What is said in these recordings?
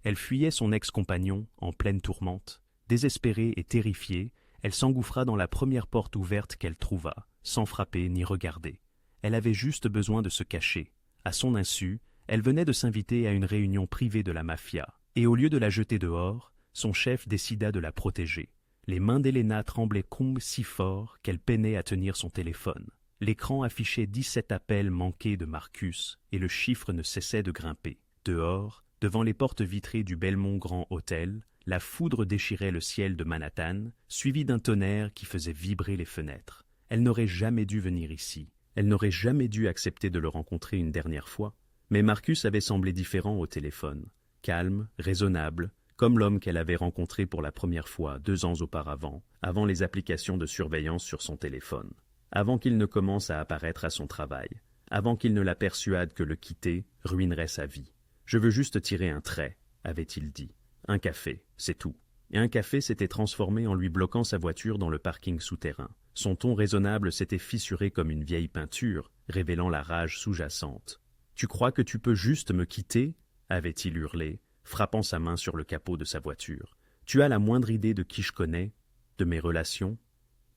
Elle fuyait son ex-compagnon, en pleine tourmente. Désespérée et terrifiée, elle s'engouffra dans la première porte ouverte qu'elle trouva, sans frapper ni regarder. Elle avait juste besoin de se cacher. À son insu, elle venait de s'inviter à une réunion privée de la mafia, et au lieu de la jeter dehors, son chef décida de la protéger. Les mains d'Elena tremblaient si fort qu'elle peinait à tenir son téléphone. L'écran affichait 17 appels manqués de Marcus, et le chiffre ne cessait de grimper. Dehors, devant les portes vitrées du Belmont Grand Hotel, la foudre déchirait le ciel de Manhattan, suivie d'un tonnerre qui faisait vibrer les fenêtres. Elle n'aurait jamais dû venir ici. Elle n'aurait jamais dû accepter de le rencontrer une dernière fois. Mais Marcus avait semblé différent au téléphone. Calme, raisonnable, comme l'homme qu'elle avait rencontré pour la première fois 2 ans auparavant, avant les applications de surveillance sur son téléphone, avant qu'il ne commence à apparaître à son travail, avant qu'il ne la persuade que le quitter ruinerait sa vie. « Je veux juste tirer un trait », avait-il dit. « Un café, c'est tout. » Et un café s'était transformé en lui bloquant sa voiture dans le parking souterrain. Son ton raisonnable s'était fissuré comme une vieille peinture, révélant la rage sous-jacente. « Tu crois que tu peux juste me quitter ?» avait-il hurlé, frappant sa main sur le capot de sa voiture. « Tu as la moindre idée de qui je connais, de mes relations ?»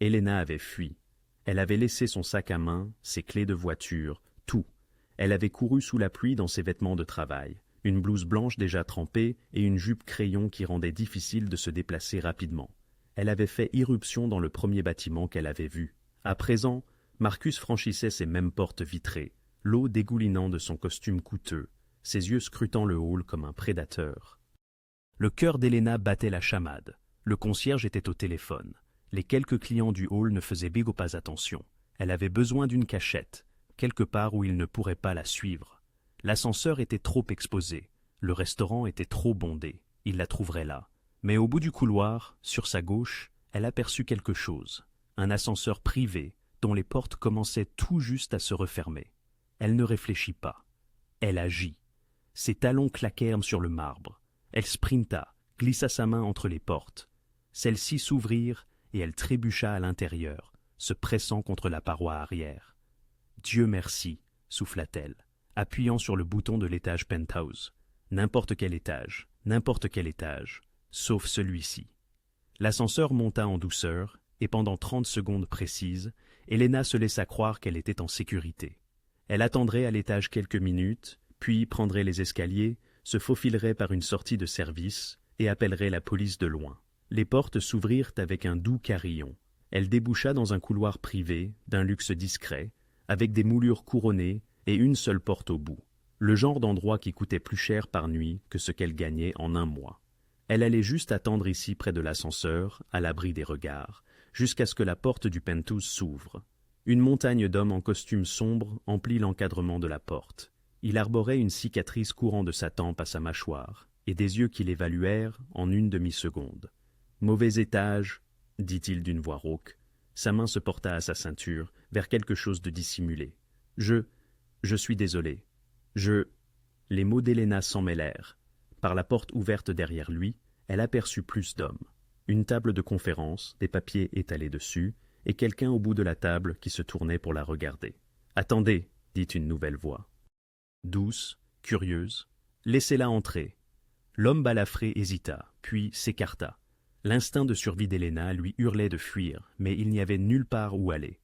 Elena avait fui. Elle avait laissé son sac à main, ses clés de voiture, tout. Elle avait couru sous la pluie dans ses vêtements de travail, une blouse blanche déjà trempée et une jupe crayon qui rendait difficile de se déplacer rapidement. Elle avait fait irruption dans le premier bâtiment qu'elle avait vu. À présent, Marcus franchissait ces mêmes portes vitrées, l'eau dégoulinant de son costume coûteux, ses yeux scrutant le hall comme un prédateur. Le cœur d'Elena battait la chamade. Le concierge était au téléphone. Les quelques clients du hall ne faisaient bigo pas attention. Elle avait besoin d'une cachette, quelque part où il ne pourrait pas la suivre. L'ascenseur était trop exposé. Le restaurant était trop bondé. Il la trouverait là. Mais au bout du couloir, sur sa gauche, elle aperçut quelque chose. Un ascenseur privé dont les portes commençaient tout juste à se refermer. Elle ne réfléchit pas. Elle agit. Ses talons claquèrent sur le marbre. Elle sprinta, glissa sa main entre les portes. Celles-ci s'ouvrirent et elle trébucha à l'intérieur, se pressant contre la paroi arrière. « Dieu merci » souffla-t-elle, appuyant sur le bouton de l'étage penthouse. N'importe quel étage, sauf celui-ci. L'ascenseur monta en douceur, et pendant 30 secondes précises, Elena se laissa croire qu'elle était en sécurité. Elle attendrait à l'étage quelques minutes, puis prendrait les escaliers, se faufilerait par une sortie de service et appellerait la police de loin. Les portes s'ouvrirent avec un doux carillon. Elle déboucha dans un couloir privé, d'un luxe discret, avec des moulures couronnées et une seule porte au bout. Le genre d'endroit qui coûtait plus cher par nuit que ce qu'elle gagnait en 1 mois. Elle allait juste attendre ici près de l'ascenseur, à l'abri des regards, jusqu'à ce que la porte du penthouse s'ouvre. Une montagne d'hommes en costume sombre emplit l'encadrement de la porte. Il arborait une cicatrice courant de sa tempe à sa mâchoire, et des yeux qui l'évaluèrent en une demi-seconde. « Mauvais étage » dit-il d'une voix rauque. Sa main se porta à sa ceinture, vers quelque chose de dissimulé. « Je suis désolé. Les mots d'Elena s'en mêlèrent. Par la porte ouverte derrière lui, elle aperçut plus d'hommes. Une table de conférence, des papiers étalés dessus, et quelqu'un au bout de la table qui se tournait pour la regarder. « Attendez » dit une nouvelle voix. Douce, curieuse. « Laissez-la entrer. » L'homme balafré hésita, puis s'écarta. L'instinct de survie d'Elena lui hurlait de fuir, mais il n'y avait nulle part où aller.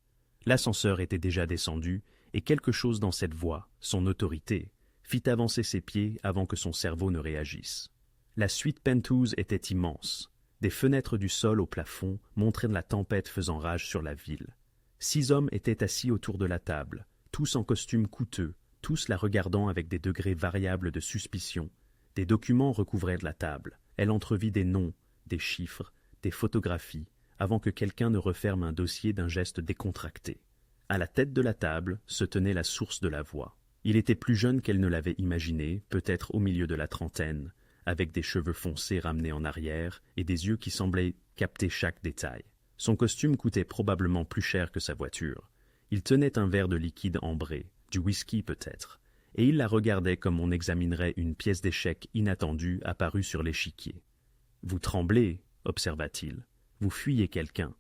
L'ascenseur était déjà descendu, et quelque chose dans cette voix, son autorité, fit avancer ses pieds avant que son cerveau ne réagisse. La suite penthouse était immense. Des fenêtres du sol au plafond montraient la tempête faisant rage sur la ville. 6 hommes étaient assis autour de la table, tous en costumes coûteux, tous la regardant avec des degrés variables de suspicion. Des documents recouvraient la table. Elle entrevit des noms, des chiffres, des photographies, avant que quelqu'un ne referme un dossier d'un geste décontracté. À la tête de la table se tenait la source de la voix. Il était plus jeune qu'elle ne l'avait imaginé, peut-être au milieu de la trentaine, avec des cheveux foncés ramenés en arrière et des yeux qui semblaient capter chaque détail. Son costume coûtait probablement plus cher que sa voiture. Il tenait un verre de liquide ambré, du whisky peut-être, et il la regardait comme on examinerait une pièce d'échecs inattendue apparue sur l'échiquier. « Vous tremblez, observa-t-il. Vous fuyez quelqu'un. »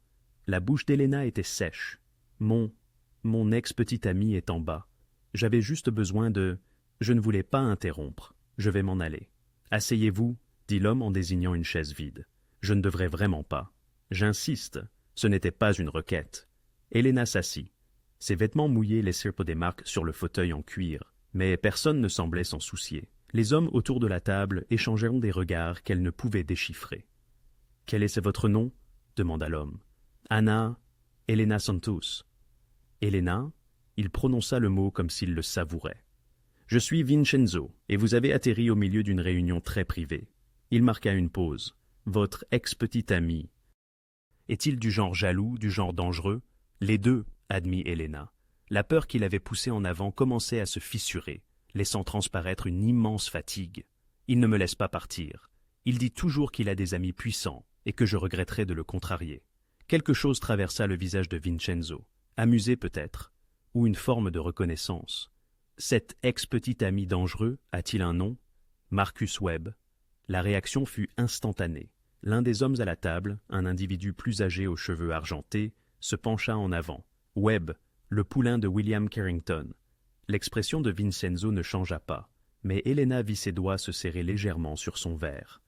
La bouche d'Elena était sèche. « Mon ex-petite amie est en bas. J'avais juste besoin de... Je ne voulais pas interrompre. Je vais m'en aller. » Asseyez-vous, dit l'homme en désignant une chaise vide. Je ne devrais vraiment pas. J'insiste, ce n'était pas une requête. Helena s'assit. Ses vêtements mouillés laissèrent des marques sur le fauteuil en cuir, mais personne ne semblait s'en soucier. Les hommes autour de la table échangèrent des regards qu'elle ne pouvait déchiffrer. « Quel est votre nom » demanda l'homme. « Anna, Helena Santos. » Helena, il prononça le mot comme s'il le savourait. « Je suis Vincenzo, et vous avez atterri au milieu d'une réunion très privée. » Il marqua une pause. « Votre ex-petit ami. Est-il du genre jaloux, du genre dangereux ?»« Les deux, » admit Helena. La peur qui l'avait poussée en avant commençait à se fissurer, laissant transparaître une immense fatigue. « Il ne me laisse pas partir. Il dit toujours qu'il a des amis puissants, et que je regretterais de le contrarier. » Quelque chose traversa le visage de Vincenzo. Amusé peut-être, ou une forme de reconnaissance. Cet ex-petit ami dangereux a-t-il un nom? Marcus Webb. La réaction fut instantanée. L'un des hommes à la table, un individu plus âgé aux cheveux argentés, se pencha en avant. Webb, le poulain de William Carrington. L'expression de Vincenzo ne changea pas, mais Helena vit ses doigts se serrer légèrement sur son verre.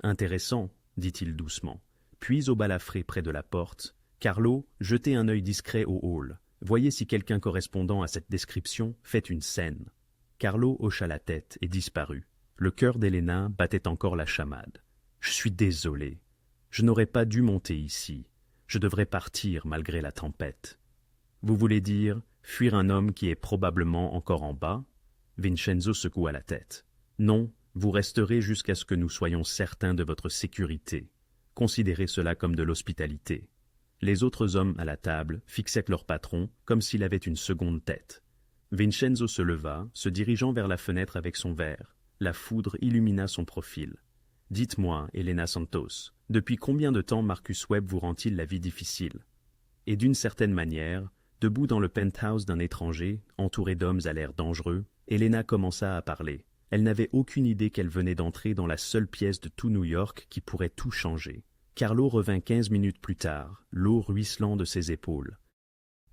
Intéressant, dit-il doucement. Puis au balafré près de la porte, Carlo, jetez un œil discret au hall. Voyez si quelqu'un correspondant à cette description fait une scène. Carlo hocha la tête et disparut. Le cœur d'Helena battait encore la chamade. Je suis désolé. Je n'aurais pas dû monter ici. Je devrais partir malgré la tempête. Vous voulez dire fuir un homme qui est probablement encore en bas? Vincenzo secoua la tête. Non, vous resterez jusqu'à ce que nous soyons certains de votre sécurité. Considérez cela comme de l'hospitalité. Les autres hommes à la table fixaient leur patron comme s'il avait une seconde tête. Vincenzo se leva, se dirigeant vers la fenêtre avec son verre. La foudre illumina son profil. « Dites-moi, Helena Santos, depuis combien de temps Marcus Webb vous rend-il la vie difficile ?» Et d'une certaine manière, debout dans le penthouse d'un étranger, entouré d'hommes à l'air dangereux, Helena commença à parler. Elle n'avait aucune idée qu'elle venait d'entrer dans la seule pièce de tout New York qui pourrait tout changer. Carlo revint 15 minutes plus tard, l'eau ruisselant de ses épaules.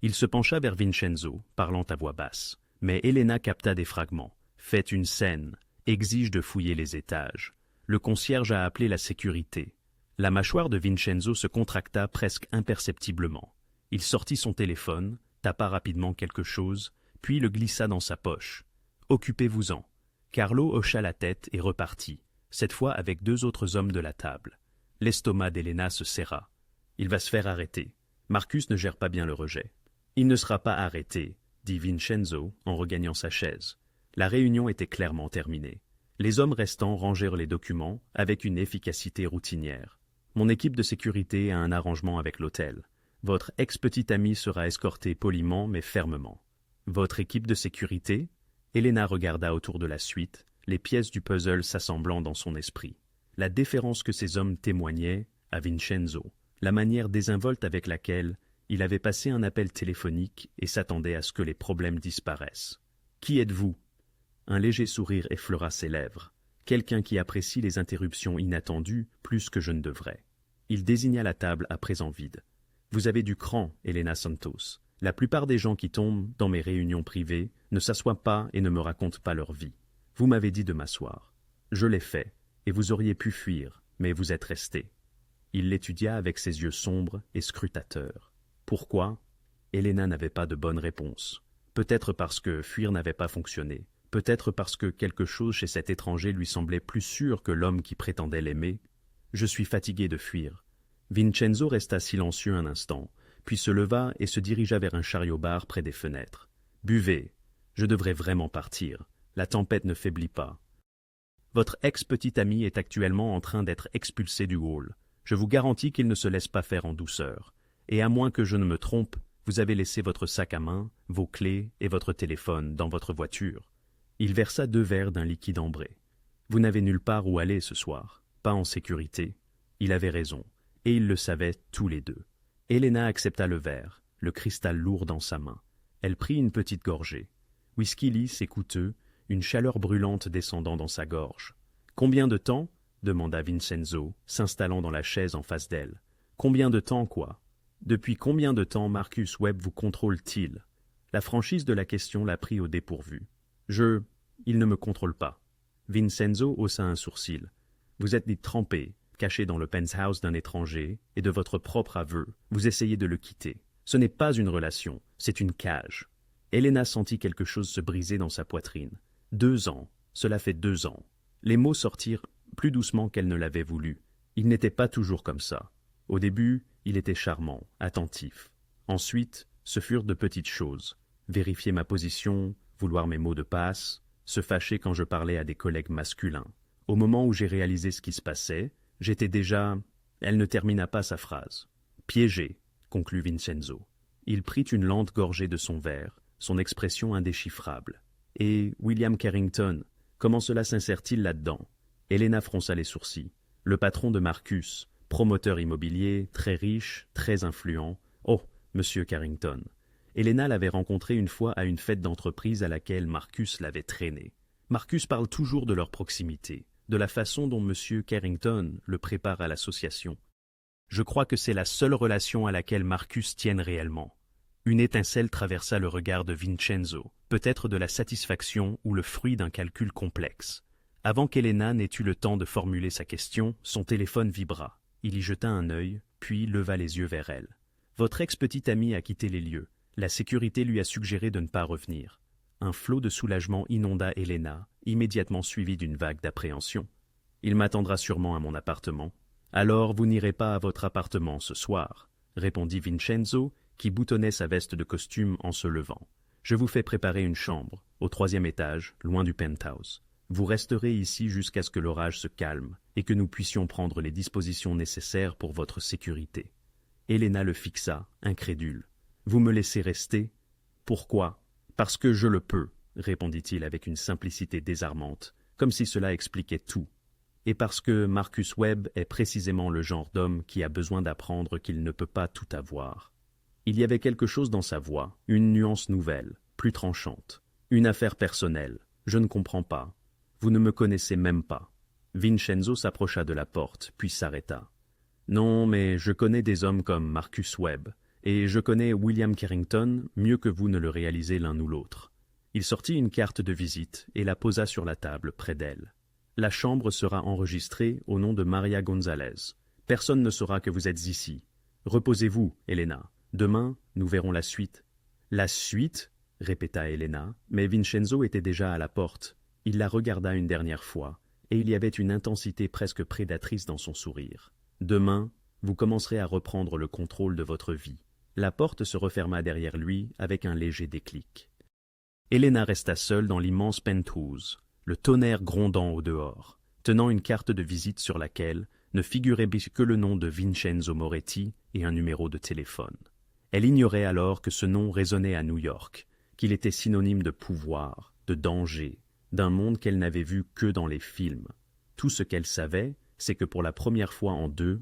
Il se pencha vers Vincenzo, parlant à voix basse. Mais Helena capta des fragments. « Faites une scène. Exige de fouiller les étages. Le concierge a appelé la sécurité. » La mâchoire de Vincenzo se contracta presque imperceptiblement. Il sortit son téléphone, tapa rapidement quelque chose, puis le glissa dans sa poche. « Occupez-vous-en. » Carlo hocha la tête et repartit, cette fois avec deux autres hommes de la table. L'estomac d'Helena se serra. Il va se faire arrêter. Marcus ne gère pas bien le rejet. Il ne sera pas arrêté, dit Vincenzo en regagnant sa chaise. La réunion était clairement terminée. Les hommes restants rangèrent les documents avec une efficacité routinière. Mon équipe de sécurité a un arrangement avec l'hôtel. Votre ex-petit ami sera escorté poliment mais fermement. Votre équipe de sécurité? Helena regarda autour de la suite, les pièces du puzzle s'assemblant dans son esprit. La déférence que ces hommes témoignaient à Vincenzo, la manière désinvolte avec laquelle il avait passé un appel téléphonique et s'attendait à ce que les problèmes disparaissent. « Qui êtes-vous » Un léger sourire effleura ses lèvres. Quelqu'un qui apprécie les interruptions inattendues plus que je ne devrais. Il désigna la table à présent vide. « Vous avez du cran, Helena Santos. La plupart des gens qui tombent dans mes réunions privées ne s'assoient pas et ne me racontent pas leur vie. Vous m'avez dit de m'asseoir. Je l'ai fait, et vous auriez pu fuir, mais vous êtes resté. » Il l'étudia avec ses yeux sombres et scrutateurs. Pourquoi? Helena n'avait pas de bonne réponse. Peut-être parce que fuir n'avait pas fonctionné. Peut-être parce que quelque chose chez cet étranger lui semblait plus sûr que l'homme qui prétendait l'aimer. « Je suis fatigué de fuir. » Vincenzo resta silencieux un instant, puis se leva et se dirigea vers un chariot-bar près des fenêtres. « Buvez. Je devrais vraiment partir. La tempête ne faiblit pas. Votre ex-petit ami est actuellement en train d'être expulsé du hall. Je vous garantis qu'il ne se laisse pas faire en douceur. Et à moins que je ne me trompe, vous avez laissé votre sac à main, vos clés et votre téléphone dans votre voiture. » Il versa 2 verres d'un liquide ambré. « Vous n'avez nulle part où aller ce soir, pas en sécurité. » Il avait raison, et ils le savaient tous les deux. Helena accepta le verre, le cristal lourd dans sa main. Elle prit une petite gorgée. Whisky lisse et coûteux, une chaleur brûlante descendant dans sa gorge. « Combien de temps ?» demanda Vincenzo, s'installant dans la chaise en face d'elle. « Combien de temps, quoi? Depuis combien de temps Marcus Webb vous contrôle-t-il » La franchise de la question la prit au dépourvu. « Il ne me contrôle pas. » Vincenzo haussa un sourcil. Vous êtes dit trempé, caché dans le penthouse d'un étranger, et de votre propre aveu, vous essayez de le quitter. Ce n'est pas une relation, c'est une cage. Elena sentit quelque chose se briser dans sa poitrine. 2 ans, cela fait 2 ans. Les mots sortirent plus doucement qu'elle ne l'avait voulu. Il n'était pas toujours comme ça. Au début, il était charmant, attentif. Ensuite, ce furent de petites choses. Vérifier ma position, vouloir mes mots de passe, se fâcher quand je parlais à des collègues masculins. Au moment où j'ai réalisé ce qui se passait, j'étais déjà... Elle ne termina pas sa phrase. Piégé, conclut Vincenzo. Il prit une lente gorgée de son verre, son expression indéchiffrable. Et William Carrington, comment cela s'insère-t-il là-dedans? Elena fronça les sourcils. Le patron de Marcus, promoteur immobilier, très riche, très influent. Oh, monsieur Carrington. Elena l'avait rencontré une fois à une fête d'entreprise à laquelle Marcus l'avait traîné. Marcus parle toujours de leur proximité, de la façon dont monsieur Carrington le prépare à l'association. Je crois que c'est la seule relation à laquelle Marcus tienne réellement. Une étincelle traversa le regard de Vincenzo, peut-être de la satisfaction ou le fruit d'un calcul complexe. Avant qu'Elena n'ait eu le temps de formuler sa question, son téléphone vibra. Il y jeta un œil, puis leva les yeux vers elle. « Votre ex-petite amie a quitté les lieux. La sécurité lui a suggéré de ne pas revenir. » Un flot de soulagement inonda Elena, immédiatement suivi d'une vague d'appréhension. « Il m'attendra sûrement à mon appartement. »« Alors vous n'irez pas à votre appartement ce soir, » répondit Vincenzo, qui boutonnait sa veste de costume en se levant. « Je vous fais préparer une chambre, au 3e étage, loin du penthouse. Vous resterez ici jusqu'à ce que l'orage se calme et que nous puissions prendre les dispositions nécessaires pour votre sécurité. » Elena le fixa, incrédule. « Vous me laissez rester ? » ?»« Pourquoi ? » ?»« Parce que je le peux, » répondit-il avec une simplicité désarmante, comme si cela expliquait tout. « Et parce que Marcus Webb est précisément le genre d'homme qui a besoin d'apprendre qu'il ne peut pas tout avoir. » Il y avait quelque chose dans sa voix, une nuance nouvelle, plus tranchante. « Une affaire personnelle. Je ne comprends pas. Vous ne me connaissez même pas. » Vincenzo s'approcha de la porte, puis s'arrêta. « Non, mais je connais des hommes comme Marcus Webb, et je connais William Carrington mieux que vous ne le réalisez l'un ou l'autre. » Il sortit une carte de visite et la posa sur la table près d'elle. « La chambre sera enregistrée au nom de Maria Gonzalez. Personne ne saura que vous êtes ici. Reposez-vous, Elena. Demain, nous verrons la suite. »« La suite ?» répéta Elena, mais Vincenzo était déjà à la porte. Il la regarda une dernière fois, et il y avait une intensité presque prédatrice dans son sourire. « Demain, vous commencerez à reprendre le contrôle de votre vie. » La porte se referma derrière lui avec un léger déclic. Elena resta seule dans l'immense penthouse, le tonnerre grondant au dehors, tenant une carte de visite sur laquelle ne figurait que le nom de Vincenzo Moretti et un numéro de téléphone. Elle ignorait alors que ce nom résonnait à New York, qu'il était synonyme de pouvoir, de danger, d'un monde qu'elle n'avait vu que dans les films. Tout ce qu'elle savait, c'est que pour la première fois en deux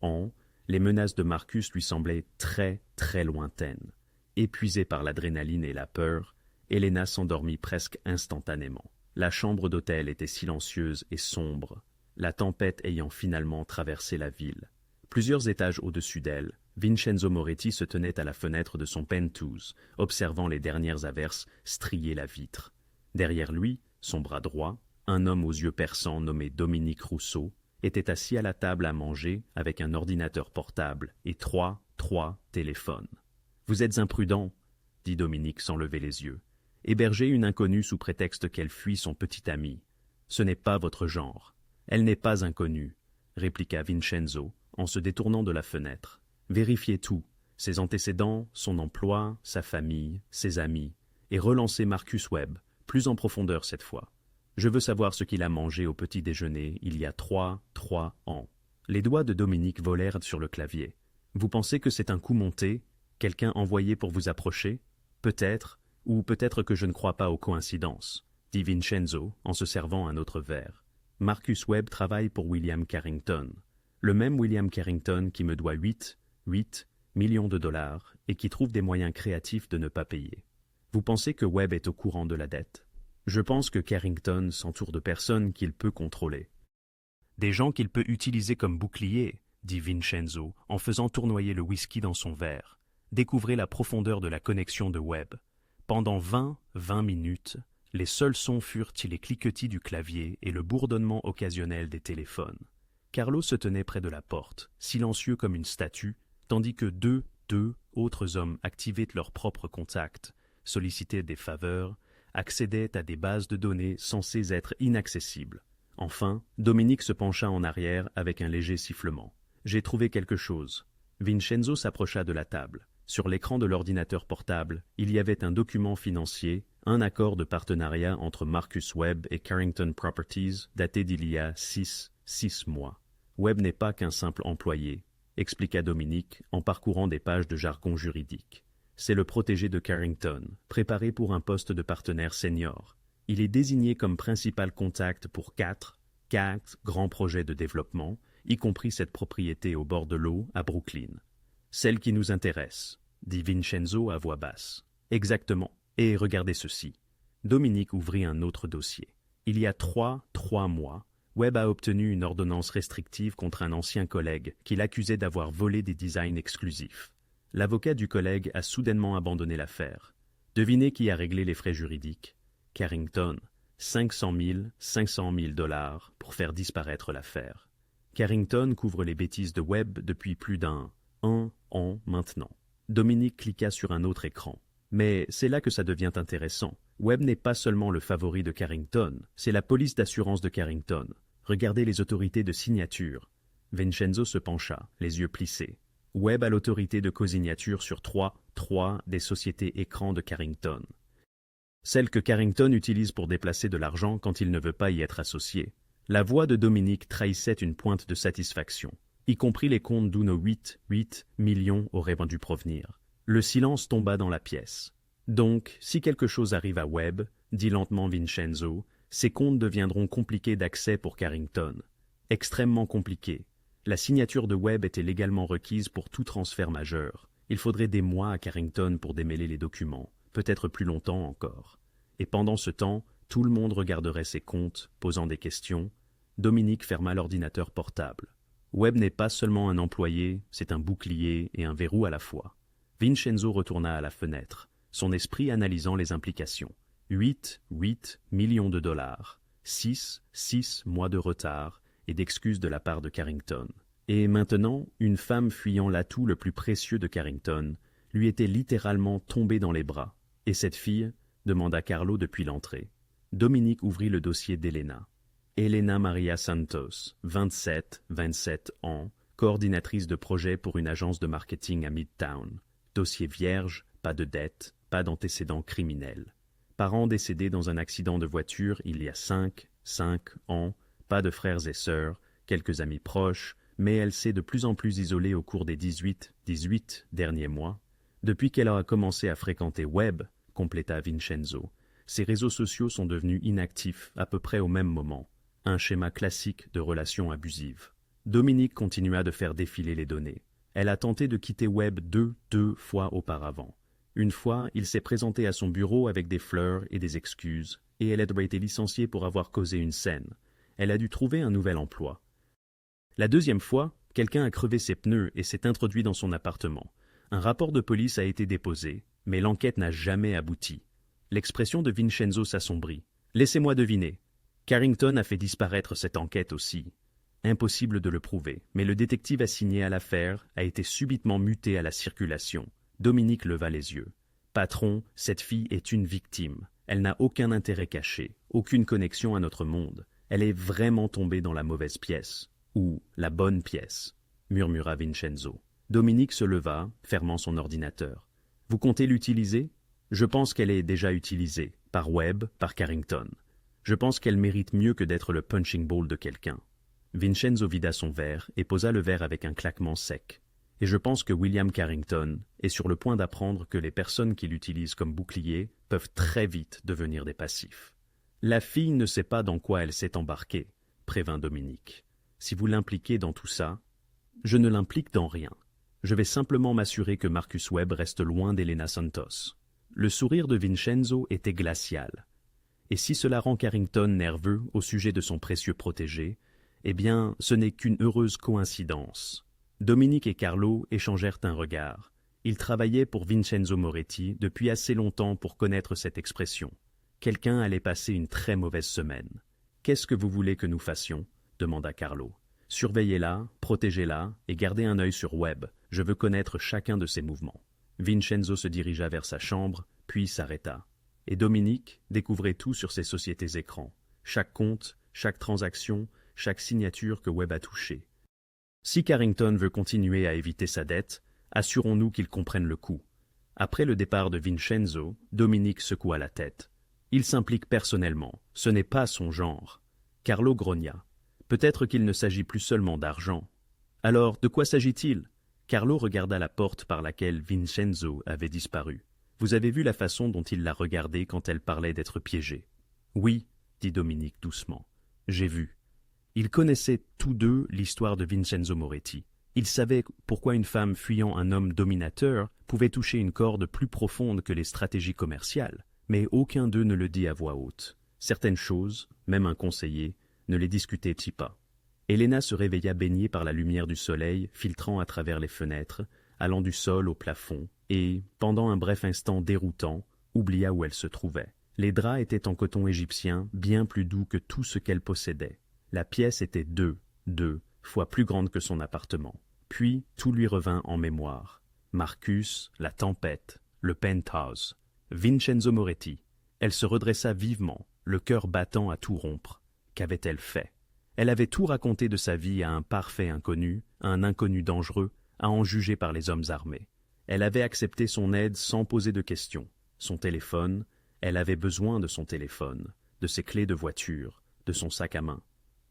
ans, les menaces de Marcus lui semblaient très, très lointaines. Épuisée par l'adrénaline et la peur, Elena s'endormit presque instantanément. La chambre d'hôtel était silencieuse et sombre, la tempête ayant finalement traversé la ville. Plusieurs étages au-dessus d'elle, Vincenzo Moretti se tenait à la fenêtre de son penthouse, observant les dernières averses strier la vitre. Derrière lui, son bras droit, un homme aux yeux perçants nommé Dominique Rousseau, était assis à la table à manger avec un ordinateur portable et trois téléphones. « Vous êtes imprudent, » dit Dominique sans lever les yeux. « Héberger une inconnue sous prétexte qu'elle fuit son petit ami. Ce n'est pas votre genre. »« Elle n'est pas inconnue, » répliqua Vincenzo en se détournant de la fenêtre. « Vérifiez tout, ses antécédents, son emploi, sa famille, ses amis, et relancez Marcus Webb, plus en profondeur cette fois. Je veux savoir ce qu'il a mangé au petit déjeuner il y a 3 ans. » Les doigts de Dominique volèrent sur le clavier. « Vous pensez que c'est un coup monté, quelqu'un envoyé pour vous approcher? Peut-être, ou peut-être que je ne crois pas aux coïncidences, » dit Vincenzo en se servant un autre verre. « Marcus Webb travaille pour William Carrington, le même William Carrington qui me doit 8 millions de dollars et qui trouve des moyens créatifs de ne pas payer. Vous pensez que Webb est au courant de la dette? Je pense que Carrington s'entoure de personnes qu'il peut contrôler. »« Des gens qu'il peut utiliser comme bouclier, » dit Vincenzo en faisant tournoyer le whisky dans son verre. « Découvrez la profondeur de la connexion de Webb. Pendant 20 minutes, Les seuls sons furent les cliquetis du clavier et le bourdonnement occasionnel des téléphones. Carlo se tenait près de la porte, silencieux comme une statue, tandis que deux autres hommes activaient leurs propres contacts, sollicitaient des faveurs, accédaient à des bases de données censées être inaccessibles. Enfin, Dominique se pencha en arrière avec un léger sifflement. « J'ai trouvé quelque chose. » Vincenzo s'approcha de la table. Sur l'écran de l'ordinateur portable, il y avait un document financier, un accord de partenariat entre Marcus Webb et Carrington Properties daté d'il y a six mois. Webb n'est pas qu'un simple employé, expliqua Dominique en parcourant des pages de jargon juridique. C'est le protégé de Carrington, préparé pour un poste de partenaire senior. Il est désigné comme principal contact pour quatre grands projets de développement, y compris cette propriété au bord de l'eau à Brooklyn. Celle qui nous intéresse, dit Vincenzo à voix basse. Exactement. Et regardez ceci. Dominique ouvrit un autre dossier. Il y a trois mois, Webb a obtenu une ordonnance restrictive contre un ancien collègue qui l'accusait d'avoir volé des designs exclusifs. L'avocat du collègue a soudainement abandonné l'affaire. Devinez qui a réglé les frais juridiques? Carrington. 500 000 dollars pour faire disparaître l'affaire. Carrington couvre les bêtises de Webb depuis plus d'un an maintenant. Dominique cliqua sur un autre écran. Mais c'est là que ça devient intéressant. Webb n'est pas seulement le favori de Carrington, c'est la police d'assurance de Carrington. Regardez les autorités de signature. Vincenzo se pencha, les yeux plissés. Webb a l'autorité de cosignature sur trois des sociétés écrans de Carrington. Celle que Carrington utilise pour déplacer de l'argent quand il ne veut pas y être associé. La voix de Dominique trahissait une pointe de satisfaction, y compris les comptes d'où nos 8 millions auraient dû provenir. Le silence tomba dans la pièce. Donc, si quelque chose arrive à Webb, dit lentement Vincenzo, ces comptes deviendront compliqués d'accès pour Carrington. Extrêmement compliqués. La signature de Webb était légalement requise pour tout transfert majeur. Il faudrait des mois à Carrington pour démêler les documents, peut-être plus longtemps encore. Et pendant ce temps, tout le monde regarderait ses comptes, posant des questions. Dominique ferma l'ordinateur portable. Webb n'est pas seulement un employé, c'est un bouclier et un verrou à la fois. Vincenzo retourna à la fenêtre, son esprit analysant les implications. 8 millions de dollars, 6 mois de retard et d'excuses de la part de Carrington. Et maintenant, une femme fuyant l'atout le plus précieux de Carrington lui était littéralement tombée dans les bras. « Et cette fille ?» demanda Carlo depuis l'entrée. Dominique ouvrit le dossier d'Elena. Elena Maria Santos, 27 ans, coordinatrice de projet pour une agence de marketing à Midtown. Dossier vierge, pas de dette, pas d'antécédents criminels. Parents décédés dans un accident de voiture il y a 5 ans, pas de frères et sœurs, quelques amis proches, mais elle s'est de plus en plus isolée au cours des 18 derniers mois. Depuis qu'elle a commencé à fréquenter Webb, compléta Vincenzo, ses réseaux sociaux sont devenus inactifs à peu près au même moment. Un schéma classique de relations abusives. Dominique continua de faire défiler les données. Elle a tenté de quitter Webb deux fois auparavant. Une fois, il s'est présenté à son bureau avec des fleurs et des excuses, et elle a été licenciée pour avoir causé une scène. Elle a dû trouver un nouvel emploi. La deuxième fois, quelqu'un a crevé ses pneus et s'est introduit dans son appartement. Un rapport de police a été déposé, mais l'enquête n'a jamais abouti. L'expression de Vincenzo s'assombrit. « Laissez-moi deviner. Carrington a fait disparaître cette enquête aussi. » Impossible de le prouver, mais le détective assigné à l'affaire a été subitement muté à la circulation. Dominique leva les yeux. « Patron, cette fille est une victime. Elle n'a aucun intérêt caché, aucune connexion à notre monde. Elle est vraiment tombée dans la mauvaise pièce. Ou la bonne pièce, » murmura Vincenzo. Dominique se leva, fermant son ordinateur. « Vous comptez l'utiliser ? Je pense qu'elle est déjà utilisée, par Webb, par Carrington. Je pense qu'elle mérite mieux que d'être le punching ball de quelqu'un. » Vincenzo vida son verre et posa le verre avec un claquement sec. « Et je pense que William Carrington est sur le point d'apprendre que les personnes qui l'utilisent comme bouclier peuvent très vite devenir des passifs. » « La fille ne sait pas dans quoi elle s'est embarquée, » prévint Dominique. « Si vous l'impliquez dans tout ça, je ne l'implique dans rien. Je vais simplement m'assurer que Marcus Webb reste loin d'Elena Santos. » Le sourire de Vincenzo était glacial. Et si cela rend Carrington nerveux au sujet de son précieux protégé, eh bien, ce n'est qu'une heureuse coïncidence. Dominique et Carlo échangèrent un regard. Ils travaillaient pour Vincenzo Moretti depuis assez longtemps pour connaître cette expression. Quelqu'un allait passer une très mauvaise semaine. « Qu'est-ce que vous voulez que nous fassions » demanda Carlo. « Surveillez-la, protégez-la et gardez un œil sur Webb. Je veux connaître chacun de ses mouvements. » Vincenzo se dirigea vers sa chambre, puis s'arrêta. Et Dominique découvrait tout sur ses sociétés écrans. Chaque compte, chaque transaction, chaque signature que Webb a touchée. Si Carrington veut continuer à éviter sa dette, assurons-nous qu'il comprenne le coup. Après le départ de Vincenzo, Dominique secoua la tête. Il s'implique personnellement, ce n'est pas son genre. Carlo grogna. Peut-être qu'il ne s'agit plus seulement d'argent. Alors, de quoi s'agit-il? Carlo regarda la porte par laquelle Vincenzo avait disparu. Vous avez vu la façon dont il l'a regardée quand elle parlait d'être piégée? Oui, dit Dominique doucement. J'ai vu. Ils connaissaient tous deux l'histoire de Vincenzo Moretti. Ils savaient pourquoi une femme fuyant un homme dominateur pouvait toucher une corde plus profonde que les stratégies commerciales, mais aucun d'eux ne le dit à voix haute. Certaines choses, même un conseiller, ne les discutait-il pas. Helena se réveilla baignée par la lumière du soleil filtrant à travers les fenêtres, allant du sol au plafond, et, pendant un bref instant déroutant, oublia où elle se trouvait. Les draps étaient en coton égyptien, bien plus doux que tout ce qu'elle possédait. La pièce était deux fois plus grande que son appartement. Puis, tout lui revint en mémoire. Marcus, la tempête, le penthouse, Vincenzo Moretti. Elle se redressa vivement, le cœur battant à tout rompre. Qu'avait-elle fait? Elle avait tout raconté de sa vie à un parfait inconnu, à un inconnu dangereux, à en juger par les hommes armés. Elle avait accepté son aide sans poser de questions. Son téléphone, elle avait besoin de son téléphone, de ses clés de voiture, de son sac à main.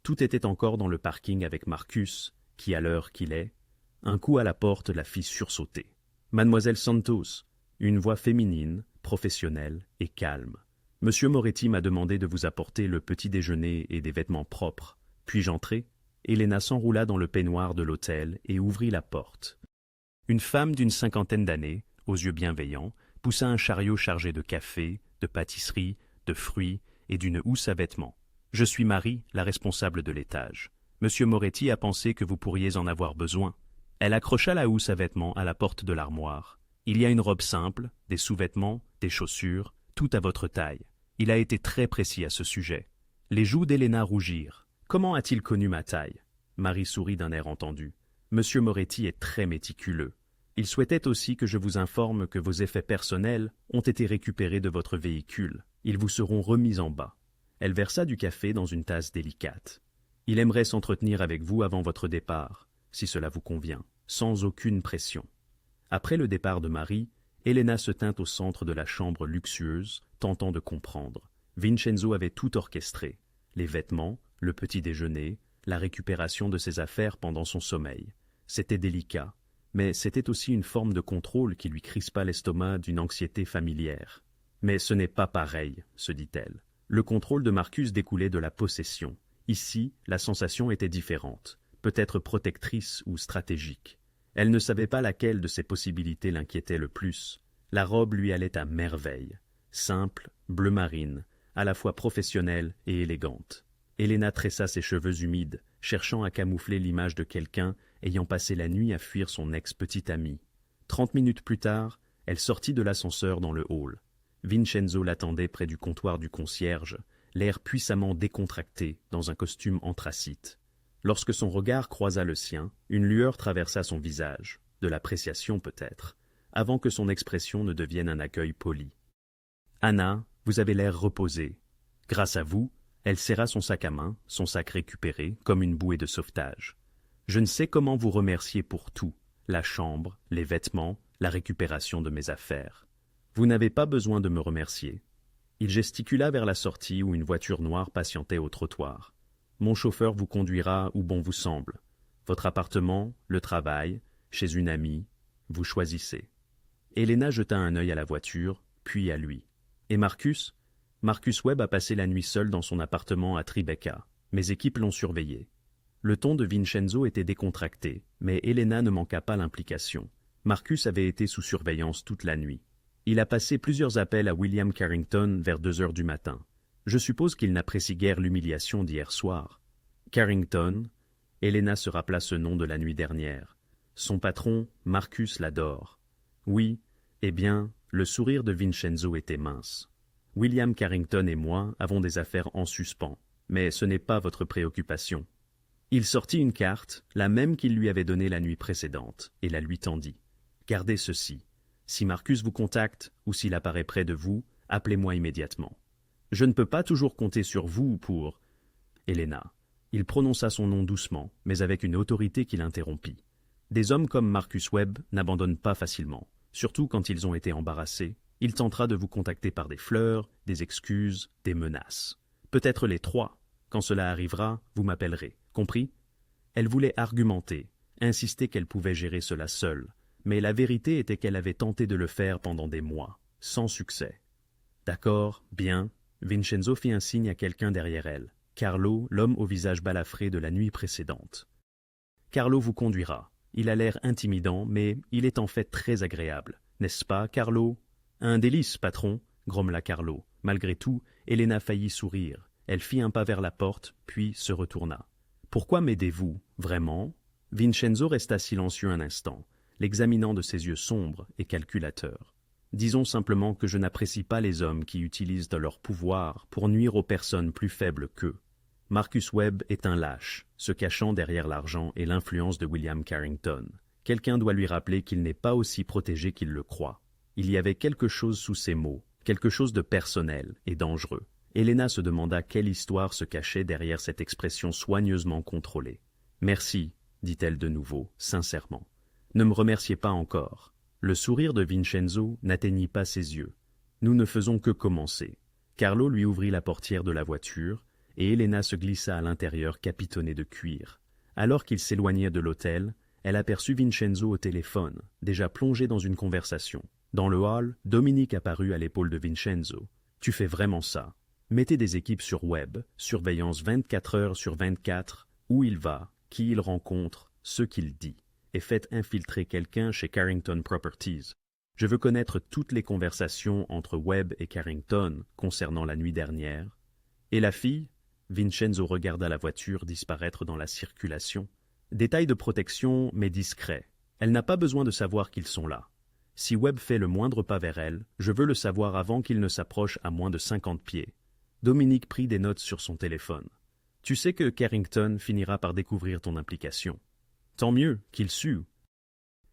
Tout était encore dans le parking avec Marcus, qui, à l'heure qu'il est, un coup à la porte la fit sursauter. « Mademoiselle Santos !» Une voix féminine, professionnelle et calme. « Monsieur Moretti m'a demandé de vous apporter le petit déjeuner et des vêtements propres. Puis-je entrer ?» Helena s'enroula dans le peignoir de l'hôtel et ouvrit la porte. Une femme d'une cinquantaine d'années, aux yeux bienveillants, poussa un chariot chargé de café, de pâtisserie, de fruits et d'une housse à vêtements. « Je suis Marie, la responsable de l'étage. Monsieur Moretti a pensé que vous pourriez en avoir besoin. » Elle accrocha la housse à vêtements à la porte de l'armoire. « Il y a une robe simple, des sous-vêtements, des chaussures, tout à votre taille. » Il a été très précis à ce sujet. Les joues d'Helena rougirent. « Comment a-t-il connu ma taille ?» Marie sourit d'un air entendu. « Monsieur Moretti est très méticuleux. Il souhaitait aussi que je vous informe que vos effets personnels ont été récupérés de votre véhicule. Ils vous seront remis en bas. » Elle versa du café dans une tasse délicate. « Il aimerait s'entretenir avec vous avant votre départ, si cela vous convient, sans aucune pression. » Après le départ de Marie, Helena se tint au centre de la chambre luxueuse, tentant de comprendre. Vincenzo avait tout orchestré. Les vêtements, le petit déjeuner, la récupération de ses affaires pendant son sommeil. C'était délicat, mais c'était aussi une forme de contrôle qui lui crispa l'estomac d'une anxiété familière. « Mais ce n'est pas pareil, » se dit-elle. Le contrôle de Marcus découlait de la possession. Ici, la sensation était différente, peut-être protectrice ou stratégique. Elle ne savait pas laquelle de ces possibilités l'inquiétait le plus. La robe lui allait à merveille. Simple, bleu marine, à la fois professionnelle et élégante. Helena tressa ses cheveux humides, cherchant à camoufler l'image de quelqu'un ayant passé la nuit à fuir son ex-petite amie. 30 minutes plus tard, elle sortit de l'ascenseur dans le hall. Vincenzo l'attendait près du comptoir du concierge, l'air puissamment décontracté dans un costume anthracite. Lorsque son regard croisa le sien, une lueur traversa son visage, de l'appréciation peut-être, avant que son expression ne devienne un accueil poli. « Anna, vous avez l'air reposée. Grâce à vous, » elle serra son sac à main, son sac récupéré, comme une bouée de sauvetage. « Je ne sais comment vous remercier pour tout, la chambre, les vêtements, la récupération de mes affaires. Vous n'avez pas besoin de me remercier. » Il gesticula vers la sortie où une voiture noire patientait au trottoir. « Mon chauffeur vous conduira où bon vous semble. Votre appartement, le travail, chez une amie, vous choisissez. » Helena jeta un œil à la voiture, puis à lui. « Et Marcus ?» Marcus Webb a passé la nuit seul dans son appartement à Tribeca. Mes équipes l'ont surveillé. Le ton de Vincenzo était décontracté, mais Helena ne manqua pas l'implication. Marcus avait été sous surveillance toute la nuit. Il a passé plusieurs appels à William Carrington vers 2 heures du matin. Je suppose qu'il n'apprécie guère l'humiliation d'hier soir. Carrington, Helena se rappela ce nom de la nuit dernière. Son patron, Marcus, l'adore. Oui, eh bien, le sourire de Vincenzo était mince. William Carrington et moi avons des affaires en suspens, mais ce n'est pas votre préoccupation. » Il sortit une carte, la même qu'il lui avait donnée la nuit précédente, et la lui tendit. « Gardez ceci. Si Marcus vous contacte, ou s'il apparaît près de vous, appelez-moi immédiatement. Je ne peux pas toujours compter sur vous pour... » Helena. Il prononça son nom doucement, mais avec une autorité qui l'interrompit. Des hommes comme Marcus Webb n'abandonnent pas facilement, surtout quand ils ont été embarrassés. Il tentera de vous contacter par des fleurs, des excuses, des menaces. Peut-être les trois. Quand cela arrivera, vous m'appellerez. Compris? Elle voulait argumenter, insister qu'elle pouvait gérer cela seule, mais la vérité était qu'elle avait tenté de le faire pendant des mois, sans succès. D'accord, bien. Vincenzo fit un signe à quelqu'un derrière elle. Carlo, l'homme au visage balafré de la nuit précédente. Carlo vous conduira. Il a l'air intimidant, mais il est en fait très agréable. N'est-ce pas, Carlo? Un délice, patron, grommela Carlo. Malgré tout, Helena faillit sourire. Elle fit un pas vers la porte, puis se retourna. Pourquoi m'aidez-vous, vraiment? Vincenzo resta silencieux un instant, l'examinant de ses yeux sombres et calculateurs. Disons simplement que je n'apprécie pas les hommes qui utilisent de leur pouvoir pour nuire aux personnes plus faibles qu'eux. Marcus Webb est un lâche, se cachant derrière l'argent et l'influence de William Carrington. Quelqu'un doit lui rappeler qu'il n'est pas aussi protégé qu'il le croit. Il y avait quelque chose sous ces mots, quelque chose de personnel et dangereux. Helena se demanda quelle histoire se cachait derrière cette expression soigneusement contrôlée. « Merci, dit-elle de nouveau, sincèrement. Ne me remerciez pas encore. » Le sourire de Vincenzo n'atteignit pas ses yeux. Nous ne faisons que commencer. Carlo lui ouvrit la portière de la voiture, et Helena se glissa à l'intérieur capitonnée de cuir. Alors qu'ils s'éloignaient de l'hôtel, elle aperçut Vincenzo au téléphone, déjà plongé dans une conversation. Dans le hall, Dominique apparut à l'épaule de Vincenzo. « Tu fais vraiment ça. Mettez des équipes sur Webb, surveillance 24 heures sur 24, où il va, qui il rencontre, ce qu'il dit, et faites infiltrer quelqu'un chez Carrington Properties. Je veux connaître toutes les conversations entre Webb et Carrington concernant la nuit dernière. Et la fille? » Vincenzo regarda la voiture disparaître dans la circulation. « Détail de protection, mais discret. Elle n'a pas besoin de savoir qu'ils sont là. Si Webb fait le moindre pas vers elle, je veux le savoir avant qu'il ne s'approche à moins de 50 pieds. » Dominique prit des notes sur son téléphone. « Tu sais que Carrington finira par découvrir ton implication. Tant mieux qu'il sue. »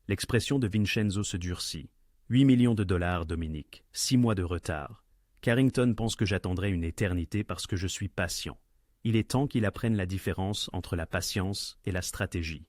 L'expression de Vincenzo se durcit. 8 millions de dollars, Dominique. 6 mois de retard. Carrington pense que j'attendrai une éternité parce que je suis patient. Il est temps qu'il apprenne la différence entre la patience et la stratégie.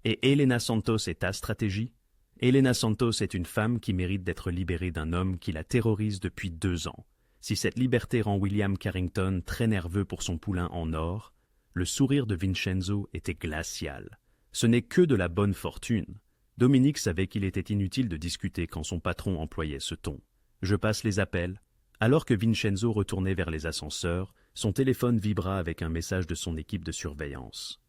Et Helena Santos est ta stratégie? Helena Santos est une femme qui mérite d'être libérée d'un homme qui la terrorise depuis 2 ans. Si cette liberté rend William Carrington très nerveux pour son poulain en or, le sourire de Vincenzo était glacial. Ce n'est que de la bonne fortune. Dominique savait qu'il était inutile de discuter quand son patron employait ce ton. Je passe les appels. Alors que Vincenzo retournait vers les ascenseurs, son téléphone vibra avec un message de son équipe de surveillance.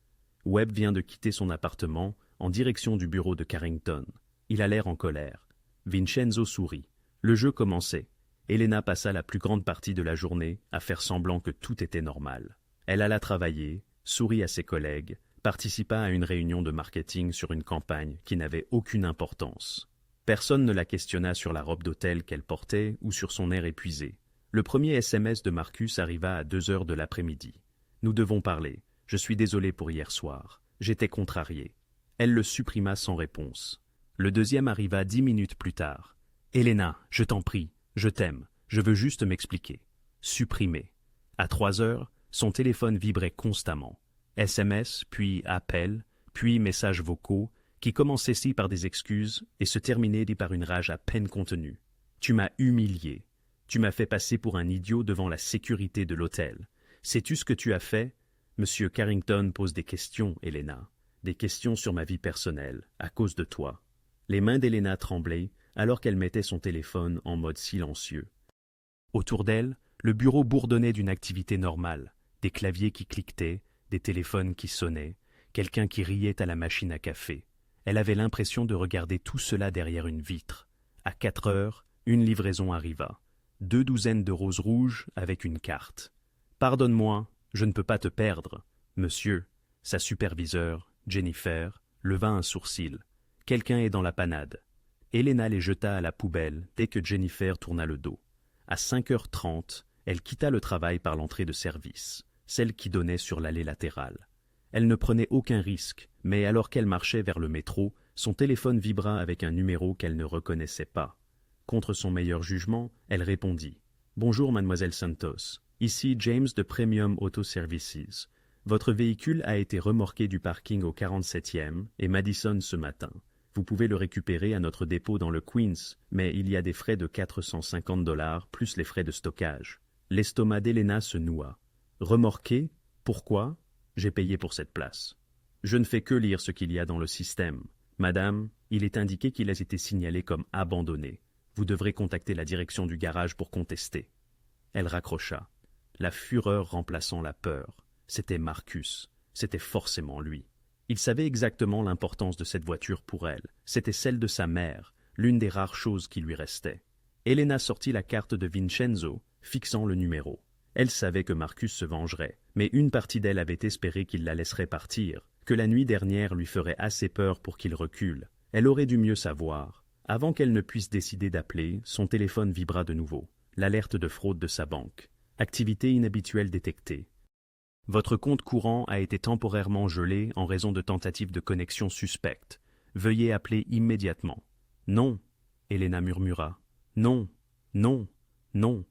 Webb vient de quitter son appartement en direction du bureau de Carrington. Il a l'air en colère. Vincenzo sourit. Le jeu commençait. Helena passa la plus grande partie de la journée à faire semblant que tout était normal. Elle alla travailler, sourit à ses collègues, participa à une réunion de marketing sur une campagne qui n'avait aucune importance. Personne ne la questionna sur la robe d'hôtel qu'elle portait ou sur son air épuisé. Le premier SMS de Marcus arriva à 2 heures de l'après-midi. « Nous devons parler. Je suis désolé pour hier soir. J'étais contrarié. » Elle le supprima sans réponse. Le deuxième arriva 10 minutes plus tard. « Helena, je t'en prie. Je t'aime, je veux juste m'expliquer. » Supprimé. À 3 heures, son téléphone vibrait constamment. SMS, puis appels, puis messages vocaux, qui commençaient par des excuses et se terminaient par une rage à peine contenue. « Tu m'as humilié. Tu m'as fait passer pour un idiot devant la sécurité de l'hôtel. Sais-tu ce que tu as fait? Monsieur Carrington pose des questions, Helena. Des questions sur ma vie personnelle, à cause de toi. » Les mains d'Helena tremblaient, alors qu'elle mettait son téléphone en mode silencieux. Autour d'elle, le bureau bourdonnait d'une activité normale, des claviers qui cliquetaient, des téléphones qui sonnaient, quelqu'un qui riait à la machine à café. Elle avait l'impression de regarder tout cela derrière une vitre. À 4 heures, une livraison arriva. 2 douzaines de roses rouges avec une carte. « Pardonne-moi, je ne peux pas te perdre. » Monsieur, sa superviseure, Jennifer, leva un sourcil. « Quelqu'un est dans la panade. » Helena les jeta à la poubelle dès que Jennifer tourna le dos. À 5h30, elle quitta le travail par l'entrée de service, celle qui donnait sur l'allée latérale. Elle ne prenait aucun risque, mais alors qu'elle marchait vers le métro, son téléphone vibra avec un numéro qu'elle ne reconnaissait pas. Contre son meilleur jugement, elle répondit. « Bonjour, mademoiselle Santos. Ici James de Premium Auto Services. Votre véhicule a été remorqué du parking au 47e et Madison ce matin. Vous pouvez le récupérer à notre dépôt dans le Queens, mais il y a des frais de 450 $ plus les frais de stockage. » L'estomac d'Elena se noua. « Remorqué? Pourquoi? J'ai payé pour cette place. » « Je ne fais que lire ce qu'il y a dans le système. Madame, il est indiqué qu'il a été signalé comme abandonné. Vous devrez contacter la direction du garage pour contester. » Elle raccrocha. La fureur remplaçant la peur. C'était Marcus. C'était forcément lui. Il savait exactement l'importance de cette voiture pour elle. C'était celle de sa mère, l'une des rares choses qui lui restaient. Elena sortit la carte de Vincenzo, fixant le numéro. Elle savait que Marcus se vengerait, mais une partie d'elle avait espéré qu'il la laisserait partir, que la nuit dernière lui ferait assez peur pour qu'il recule. Elle aurait dû mieux savoir. Avant qu'elle ne puisse décider d'appeler, son téléphone vibra de nouveau. L'alerte de fraude de sa banque. Activité inhabituelle détectée. Votre compte courant a été temporairement gelé en raison de tentatives de connexion suspectes. Veuillez appeler immédiatement. Non, Elena murmura. Non, non, non.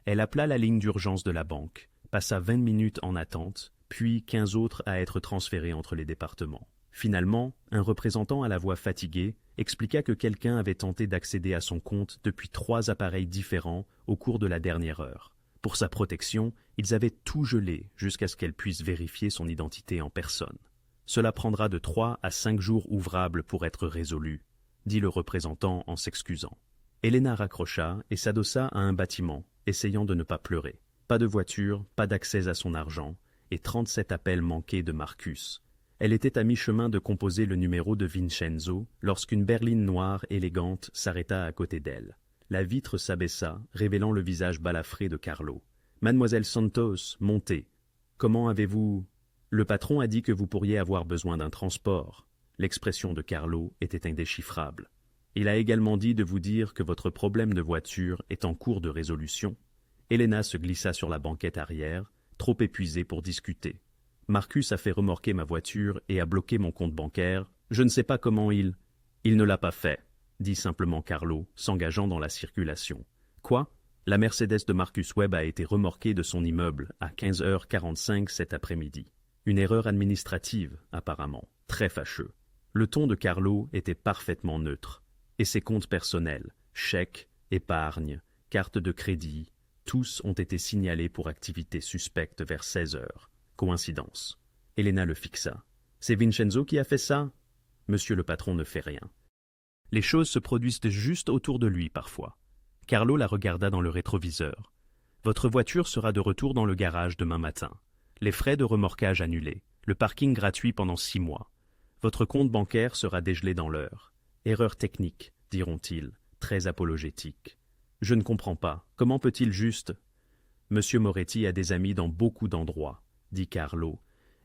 Elle appela la ligne d'urgence de la banque, passa 20 minutes en attente, puis 15 autres à être transférés entre les départements. Finalement, un représentant à la voix fatiguée expliqua que quelqu'un avait tenté d'accéder à son compte depuis 3 appareils différents au cours de la dernière heure. Pour sa protection, ils avaient tout gelé jusqu'à ce qu'elle puisse vérifier son identité en personne. Cela prendra de 3 à 5 jours ouvrables pour être résolu, dit le représentant en s'excusant. Elena raccrocha et s'adossa à un bâtiment, essayant de ne pas pleurer. Pas de voiture, pas d'accès à son argent, et 37 appels manqués de Marcus. Elle était à mi-chemin de composer le numéro de Vincenzo lorsqu'une berline noire élégante s'arrêta à côté d'elle. La vitre s'abaissa, révélant le visage balafré de Carlo. « Mademoiselle Santos, montez. Comment avez-vous… » « Le patron a dit que vous pourriez avoir besoin d'un transport. » L'expression de Carlo était indéchiffrable. « Il a également dit de vous dire que votre problème de voiture est en cours de résolution. » Elena se glissa sur la banquette arrière, trop épuisée pour discuter. « Marcus a fait remorquer ma voiture et a bloqué mon compte bancaire. Je ne sais pas comment il… » « Il ne l'a pas fait, » dit simplement Carlo, s'engageant dans la circulation. « Quoi ? La Mercedes de Marcus Webb a été remorquée de son immeuble à 15h45 cet après-midi. Une erreur administrative, apparemment, très fâcheux. » Le ton de Carlo était parfaitement neutre. Et ses comptes personnels, chèques, épargne, cartes de crédit, tous ont été signalés pour activité suspecte vers 16h. Coïncidence. Elena le fixa. « C'est Vincenzo qui a fait ça ?» Monsieur le patron ne fait rien. Les choses se produisent juste autour de lui parfois. Carlo la regarda dans le rétroviseur. « Votre voiture sera de retour dans le garage demain matin. Les frais de remorquage annulés. Le parking gratuit pendant 6 mois. Votre compte bancaire sera dégelé dans l'heure. Erreur technique, diront-ils, très apologétique. Je ne comprends pas. Comment peut-il juste… » Monsieur Moretti a des amis dans beaucoup d'endroits, dit Carlo,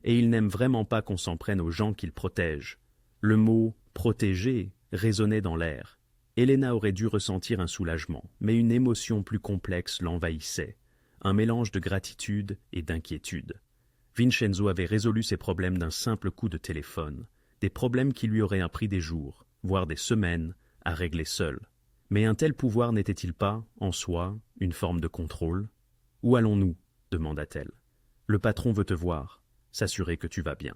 et il n'aime vraiment pas qu'on s'en prenne aux gens qu'il protège. Le mot « protéger » résonnait dans l'air. Elena aurait dû ressentir un soulagement, mais une émotion plus complexe l'envahissait, un mélange de gratitude et d'inquiétude. Vincenzo avait résolu ses problèmes d'un simple coup de téléphone, des problèmes qui lui auraient pris des jours, voire des semaines, à régler seul. Mais un tel pouvoir n'était-il pas, en soi, une forme de contrôle ? « Où allons-nous » demanda-t-elle. « Le patron veut te voir, s'assurer que tu vas bien. »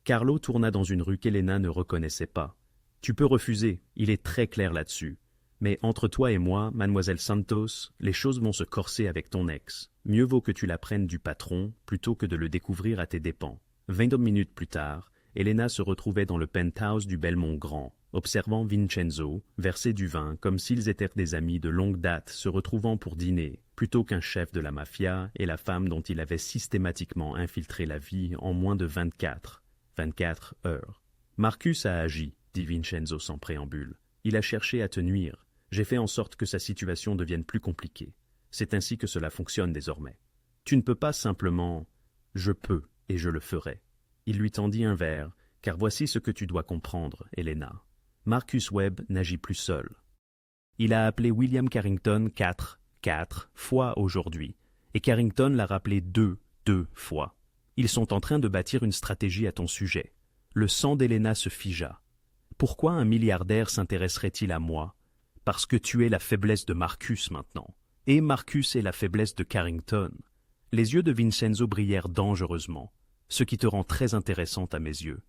Carlo tourna dans une rue qu'Elena ne reconnaissait pas. « Tu peux refuser, il est très clair là-dessus. Mais entre toi et moi, mademoiselle Santos, les choses vont se corser avec ton ex. Mieux vaut que tu l'apprennes du patron plutôt que de le découvrir à tes dépens. » 22 minutes plus tard, Elena se retrouvait dans le penthouse du Belmont Grand, observant Vincenzo verser du vin comme s'ils étaient des amis de longue date se retrouvant pour dîner, plutôt qu'un chef de la mafia et la femme dont il avait systématiquement infiltré la vie en moins de 24 heures. « Marcus a agi, » dit Vincenzo sans préambule. « Il a cherché à te nuire. J'ai fait en sorte que sa situation devienne plus compliquée. C'est ainsi que cela fonctionne désormais. Tu ne peux pas simplement… »« Je peux, et je le ferai. » Il lui tendit un verre, car voici ce que tu dois comprendre, Elena. Marcus Webb n'agit plus seul. Il a appelé William Carrington IV, 4 fois aujourd'hui, et Carrington l'a rappelé deux fois. Ils sont en train de bâtir une stratégie à ton sujet. Le sang d'Helena se figea. Pourquoi un milliardaire s'intéresserait-il à moi? Parce que tu es la faiblesse de Marcus maintenant. Et Marcus est la faiblesse de Carrington. Les yeux de Vincenzo brillèrent dangereusement, ce qui te rend très intéressante à mes yeux.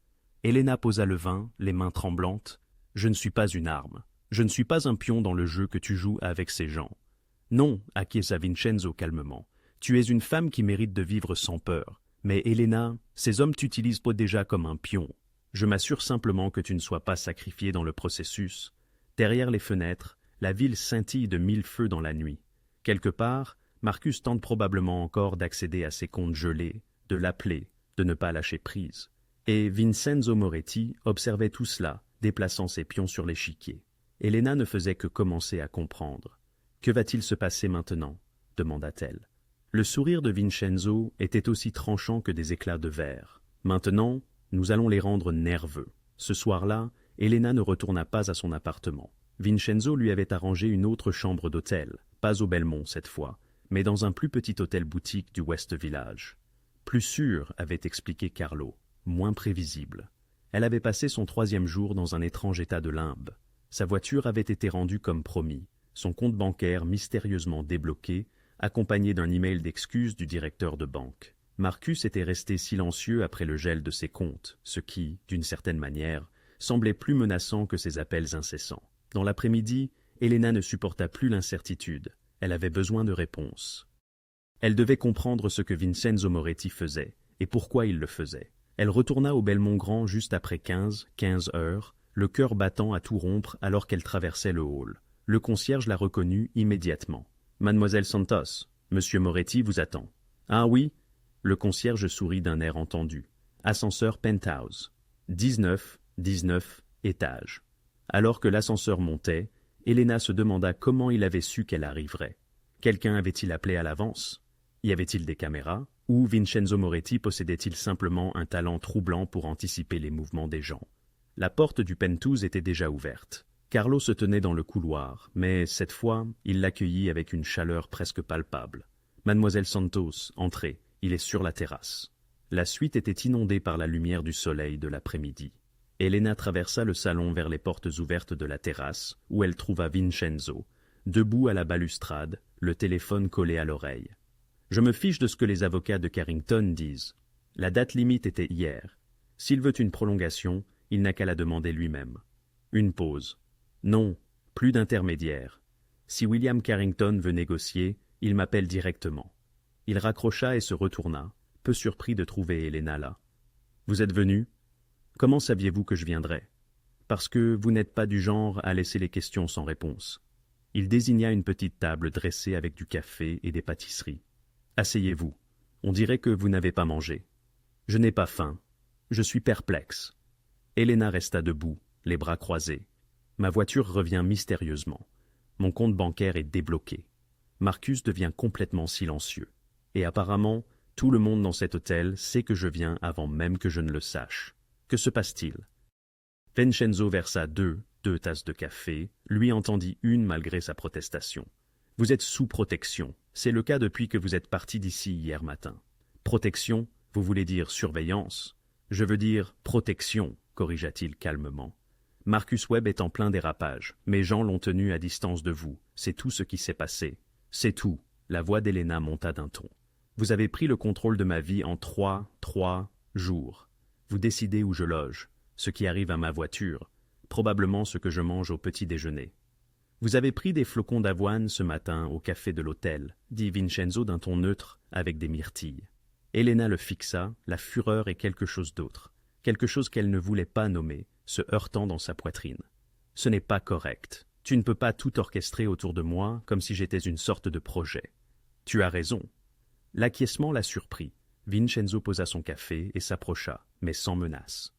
Helena posa le vin, les mains tremblantes. Je ne suis pas une arme. Je ne suis pas un pion dans le jeu que tu joues avec ces gens. Non, acquiesça Vincenzo calmement. Tu es une femme qui mérite de vivre sans peur. Mais Helena, ces hommes t'utilisent pas déjà comme un pion. Je m'assure simplement que tu ne sois pas sacrifié dans le processus. Derrière les fenêtres, la ville scintille de 1000 feux dans la nuit. Quelque part, Marcus tente probablement encore d'accéder à ses comptes gelés, de l'appeler, de ne pas lâcher prise. Et Vincenzo Moretti observait tout cela, déplaçant ses pions sur l'échiquier. Helena ne faisait que commencer à comprendre. « Que va-t-il se passer maintenant » demanda-t-elle. Le sourire de Vincenzo était aussi tranchant que des éclats de verre. « Maintenant, nous allons les rendre nerveux. » Ce soir-là, Helena ne retourna pas à son appartement. Vincenzo lui avait arrangé une autre chambre d'hôtel, pas au Belmont cette fois, mais dans un plus petit hôtel-boutique du West Village. Plus sûr, avait expliqué Carlo, moins prévisible. Elle avait passé son 3e jour dans un étrange état de limbe. Sa voiture avait été rendue comme promis, son compte bancaire mystérieusement débloqué, accompagné d'un email d'excuses du directeur de banque. Marcus était resté silencieux après le gel de ses comptes, ce qui, d'une certaine manière, semblait plus menaçant que ses appels incessants. Dans l'après-midi, Helena ne supporta plus l'incertitude. Elle avait besoin de réponses. Elle devait comprendre ce que Vincenzo Moretti faisait, et pourquoi il le faisait. Elle retourna au Belmont Grand juste après 15 heures, le cœur battant à tout rompre alors qu'elle traversait le hall. Le concierge la reconnut immédiatement. « Mademoiselle Santos, Monsieur Moretti vous attend. »« Ah oui ?» Le concierge sourit d'un air entendu. « Ascenseur penthouse. 19 étages. » Alors que l'ascenseur montait, Helena se demanda comment il avait su qu'elle arriverait. Quelqu'un avait-il appelé à l'avance? Y avait-il des caméras? Ou Vincenzo Moretti possédait-il simplement un talent troublant pour anticiper les mouvements des gens? La porte du penthouse était déjà ouverte. Carlo se tenait dans le couloir, mais cette fois, il l'accueillit avec une chaleur presque palpable. « Mademoiselle Santos, entrez, il est sur la terrasse. » La suite était inondée par la lumière du soleil de l'après-midi. Helena traversa le salon vers les portes ouvertes de la terrasse, où elle trouva Vincenzo, debout à la balustrade, le téléphone collé à l'oreille. « Je me fiche de ce que les avocats de Carrington disent. La date limite était hier. S'il veut une prolongation, il n'a qu'à la demander lui-même. » Une pause. Non, plus d'intermédiaire. Si William Carrington veut négocier, il m'appelle directement. Il raccrocha et se retourna, peu surpris de trouver Helena là. « Vous êtes venu? Comment saviez-vous que je viendrais? Parce que vous n'êtes pas du genre à laisser les questions sans réponse. » Il désigna une petite table dressée avec du café et des pâtisseries. « Asseyez-vous. On dirait que vous n'avez pas mangé. »« Je n'ai pas faim. Je suis perplexe. » Helena resta debout, les bras croisés. « Ma voiture revient mystérieusement. Mon compte bancaire est débloqué. Marcus devient complètement silencieux. Et apparemment, tout le monde dans cet hôtel sait que je viens avant même que je ne le sache. Que se passe-t-il? » Vincenzo versa deux tasses de café, lui entendit une malgré sa protestation. « Vous êtes sous protection. C'est le cas depuis que vous êtes parti d'ici hier matin. »« Protection, vous voulez dire surveillance? »« Je veux dire protection, » corrigea-t-il calmement. « Marcus Webb est en plein dérapage. Mes gens l'ont tenu à distance de vous. C'est tout ce qui s'est passé. C'est tout. » La voix d'Helena monta d'un ton. « Vous avez pris le contrôle de ma vie en 3 jours. Vous décidez où je loge, ce qui arrive à ma voiture, probablement ce que je mange au petit déjeuner. Vous avez pris des flocons d'avoine ce matin au café de l'hôtel, dit Vincenzo d'un ton neutre avec des myrtilles. Helena le fixa, la fureur et quelque chose d'autre, quelque chose qu'elle ne voulait pas nommer, se heurtant dans sa poitrine. Ce n'est pas correct. Tu ne peux pas tout orchestrer autour de moi comme si j'étais une sorte de projet. Tu as raison. L'acquiescement la surprit. Vincenzo posa son café et s'approcha, mais sans menace.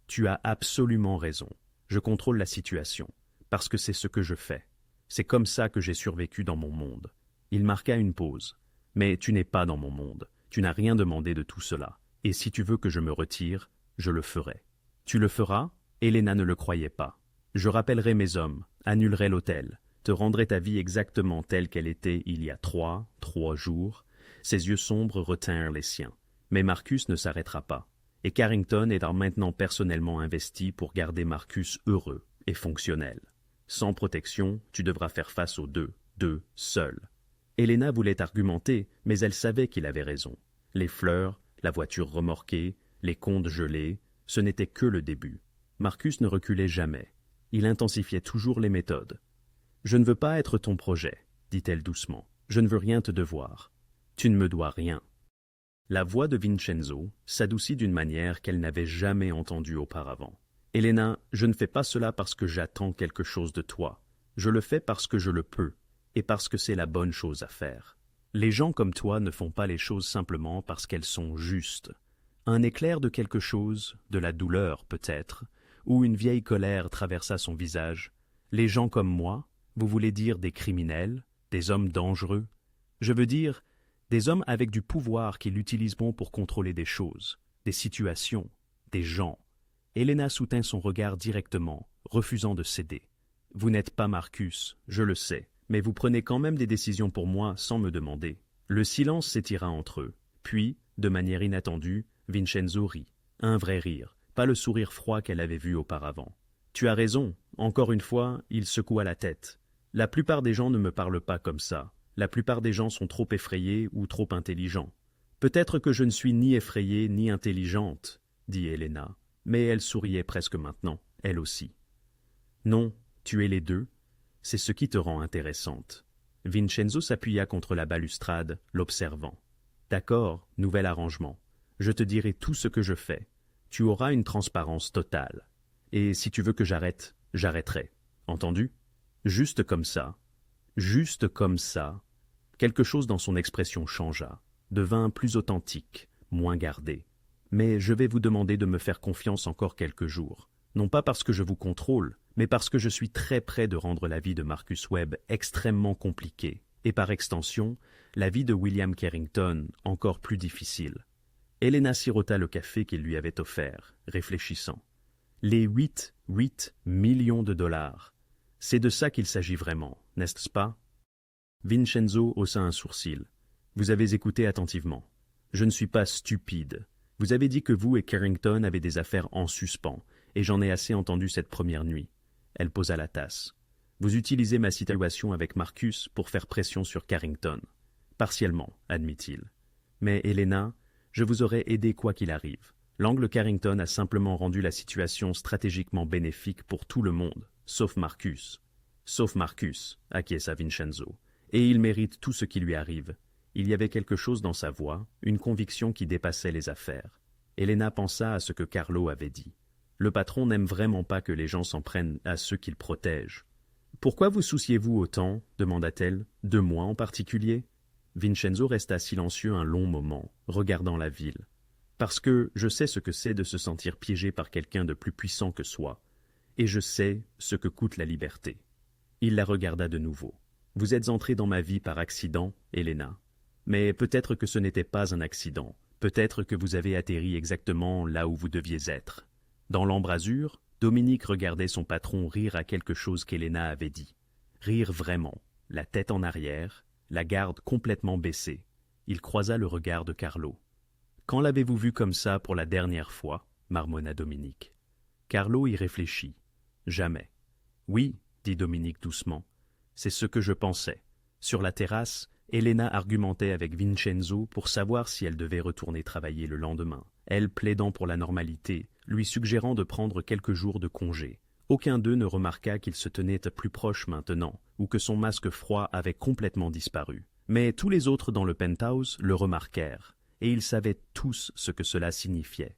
Tu as absolument raison. Je contrôle la situation, parce que c'est ce que je fais. C'est comme ça que j'ai survécu dans mon monde. Il marqua une pause. Mais tu n'es pas dans mon monde. Tu n'as rien demandé de tout cela. Et si tu veux que je me retire, je le ferai. Tu le feras? Helena ne le croyait pas. Je rappellerai mes hommes, annulerai l'hôtel, te rendrait ta vie exactement telle qu'elle était il y a trois jours. Ses yeux sombres retinrent les siens. Mais Marcus ne s'arrêtera pas. Et Carrington est maintenant personnellement investi pour garder Marcus heureux et fonctionnel. Sans protection, tu devras faire face aux deux, seul. Helena voulait argumenter, mais elle savait qu'il avait raison. Les fleurs, la voiture remorquée, les contes gelés, ce n'était que le début. Marcus ne reculait jamais. Il intensifiait toujours les méthodes. « Je ne veux pas être ton projet, dit-elle doucement. Je ne veux rien te devoir. Tu ne me dois rien. » La voix de Vincenzo s'adoucit d'une manière qu'elle n'avait jamais entendue auparavant. « Helena, je ne fais pas cela parce que j'attends quelque chose de toi. Je le fais parce que je le peux, et parce que c'est la bonne chose à faire. Les gens comme toi ne font pas les choses simplement parce qu'elles sont justes. Un éclair de quelque chose, de la douleur peut-être, ou une vieille colère traversa son visage. Les gens comme moi, vous voulez dire des criminels, des hommes dangereux? Je veux dire, des hommes avec du pouvoir qui l'utiliseront pour contrôler des choses, des situations, des gens. » Helena soutint son regard directement, refusant de céder. « Vous n'êtes pas Marcus, je le sais, mais vous prenez quand même des décisions pour moi sans me demander. » Le silence s'étira entre eux. Puis, de manière inattendue, Vincenzo rit. Un vrai rire, pas le sourire froid qu'elle avait vu auparavant. « Tu as raison, encore une fois, il secoua la tête. La plupart des gens ne me parlent pas comme ça. La plupart des gens sont trop effrayés ou trop intelligents. Peut-être que je ne suis ni effrayée ni intelligente, dit Helena, mais elle souriait presque maintenant, elle aussi. Non, tu es les deux. C'est ce qui te rend intéressante. Vincenzo s'appuya contre la balustrade, l'observant. D'accord, nouvel arrangement. Je te dirai tout ce que je fais. Tu auras une transparence totale. Et si tu veux que j'arrête, j'arrêterai. Entendu? Juste comme ça. Juste comme ça. Quelque chose dans son expression changea, devint plus authentique, moins gardé. Mais je vais vous demander de me faire confiance encore quelques jours. Non pas parce que je vous contrôle, mais parce que je suis très près de rendre la vie de Marcus Webb extrêmement compliquée, et par extension, la vie de William Carrington encore plus difficile. Helena sirota le café qu'il lui avait offert, réfléchissant. Les 8 millions de dollars. C'est de ça qu'il s'agit vraiment, n'est-ce pas? Vincenzo haussa un sourcil. Vous avez écouté attentivement. Je ne suis pas stupide. Vous avez dit que vous et Carrington avez des affaires en suspens, et j'en ai assez entendu cette première nuit. Elle posa la tasse. Vous utilisez ma situation avec Marcus pour faire pression sur Carrington. Partiellement, admit-il. Mais Helena, je vous aurais aidé quoi qu'il arrive. L'angle Carrington a simplement rendu la situation stratégiquement bénéfique pour tout le monde, sauf Marcus. Sauf Marcus, acquiesça Vincenzo. Et il mérite tout ce qui lui arrive. Il y avait quelque chose dans sa voix, une conviction qui dépassait les affaires. Helena pensa à ce que Carlo avait dit. Le patron n'aime vraiment pas que les gens s'en prennent à ceux qu'il protège. « Pourquoi vous souciez-vous autant ?» demanda-t-elle. « De moi en particulier ?» Vincenzo resta silencieux un long moment, regardant la ville. « Parce que je sais ce que c'est de se sentir piégé par quelqu'un de plus puissant que soi, et je sais ce que coûte la liberté. » Il la regarda de nouveau. « Vous êtes entrée dans ma vie par accident, Helena. Mais peut-être que ce n'était pas un accident. Peut-être que vous avez atterri exactement là où vous deviez être. » Dans l'embrasure, Dominique regardait son patron rire à quelque chose qu'Helena avait dit. Rire vraiment, la tête en arrière, la garde complètement baissée. Il croisa le regard de Carlo. « Quand l'avez-vous vu comme ça pour la dernière fois ?» marmonna Dominique. Carlo y réfléchit. « Jamais. »« Oui, » dit Dominique doucement. « C'est ce que je pensais. » Sur la terrasse, Helena argumentait avec Vincenzo pour savoir si elle devait retourner travailler le lendemain, elle plaidant pour la normalité, lui suggérant de prendre quelques jours de congé. Aucun d'eux ne remarqua qu'il se tenait plus proche maintenant, ou que son masque froid avait complètement disparu. Mais tous les autres dans le penthouse le remarquèrent, et ils savaient tous ce que cela signifiait.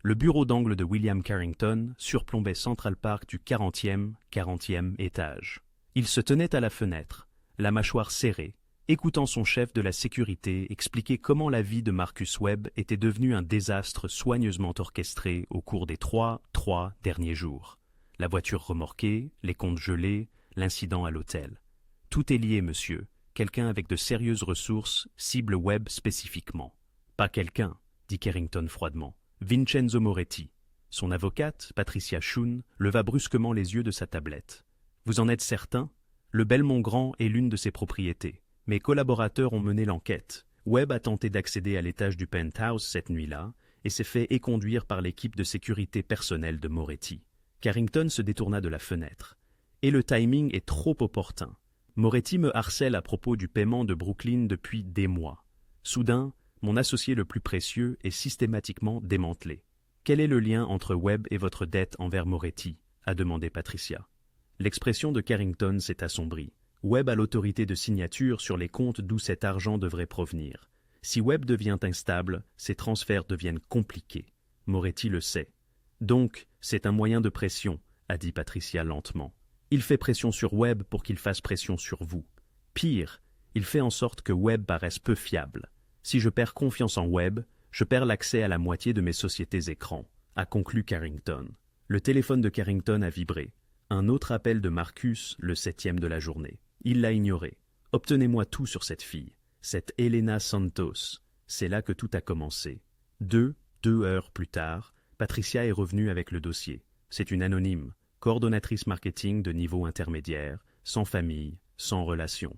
Le bureau d'angle de William Carrington surplombait Central Park du 40e étage. Il se tenait à la fenêtre, la mâchoire serrée, écoutant son chef de la sécurité expliquer comment la vie de Marcus Webb était devenue un désastre soigneusement orchestré au cours des trois derniers jours. La voiture remorquée, les comptes gelés, l'incident à l'hôtel. Tout est lié, monsieur. Quelqu'un avec de sérieuses ressources cible Webb spécifiquement. Pas quelqu'un, dit Carrington froidement. Vincenzo Moretti. Son avocate, Patricia Shun, leva brusquement les yeux de sa tablette. Vous en êtes certain? Le Belmont-Grand est l'une de ses propriétés. Mes collaborateurs ont mené l'enquête. Webb a tenté d'accéder à l'étage du penthouse cette nuit-là et s'est fait éconduire par l'équipe de sécurité personnelle de Moretti. Carrington se détourna de la fenêtre. Et le timing est trop opportun. Moretti me harcèle à propos du paiement de Brooklyn depuis des mois. Soudain, mon associé le plus précieux est systématiquement démantelé. Quel est le lien entre Webb et votre dette envers Moretti? A demandé Patricia. L'expression de Carrington s'est assombrie. Webb a l'autorité de signature sur les comptes d'où cet argent devrait provenir. Si Webb devient instable, ces transferts deviennent compliqués. Moretti le sait. Donc, c'est un moyen de pression, a dit Patricia lentement. Il fait pression sur Webb pour qu'il fasse pression sur vous. Pire, il fait en sorte que Webb paraisse peu fiable. Si je perds confiance en Webb, je perds l'accès à la moitié de mes sociétés écrans, a conclu Carrington. Le téléphone de Carrington a vibré. Un autre appel de Marcus, le 7e de la journée. Il l'a ignoré. Obtenez-moi tout sur cette fille, cette Elena Santos. C'est là que tout a commencé. 2 heures plus tard, Patricia est revenue avec le dossier. C'est une anonyme, coordonnatrice marketing de niveau intermédiaire, sans famille, sans relation.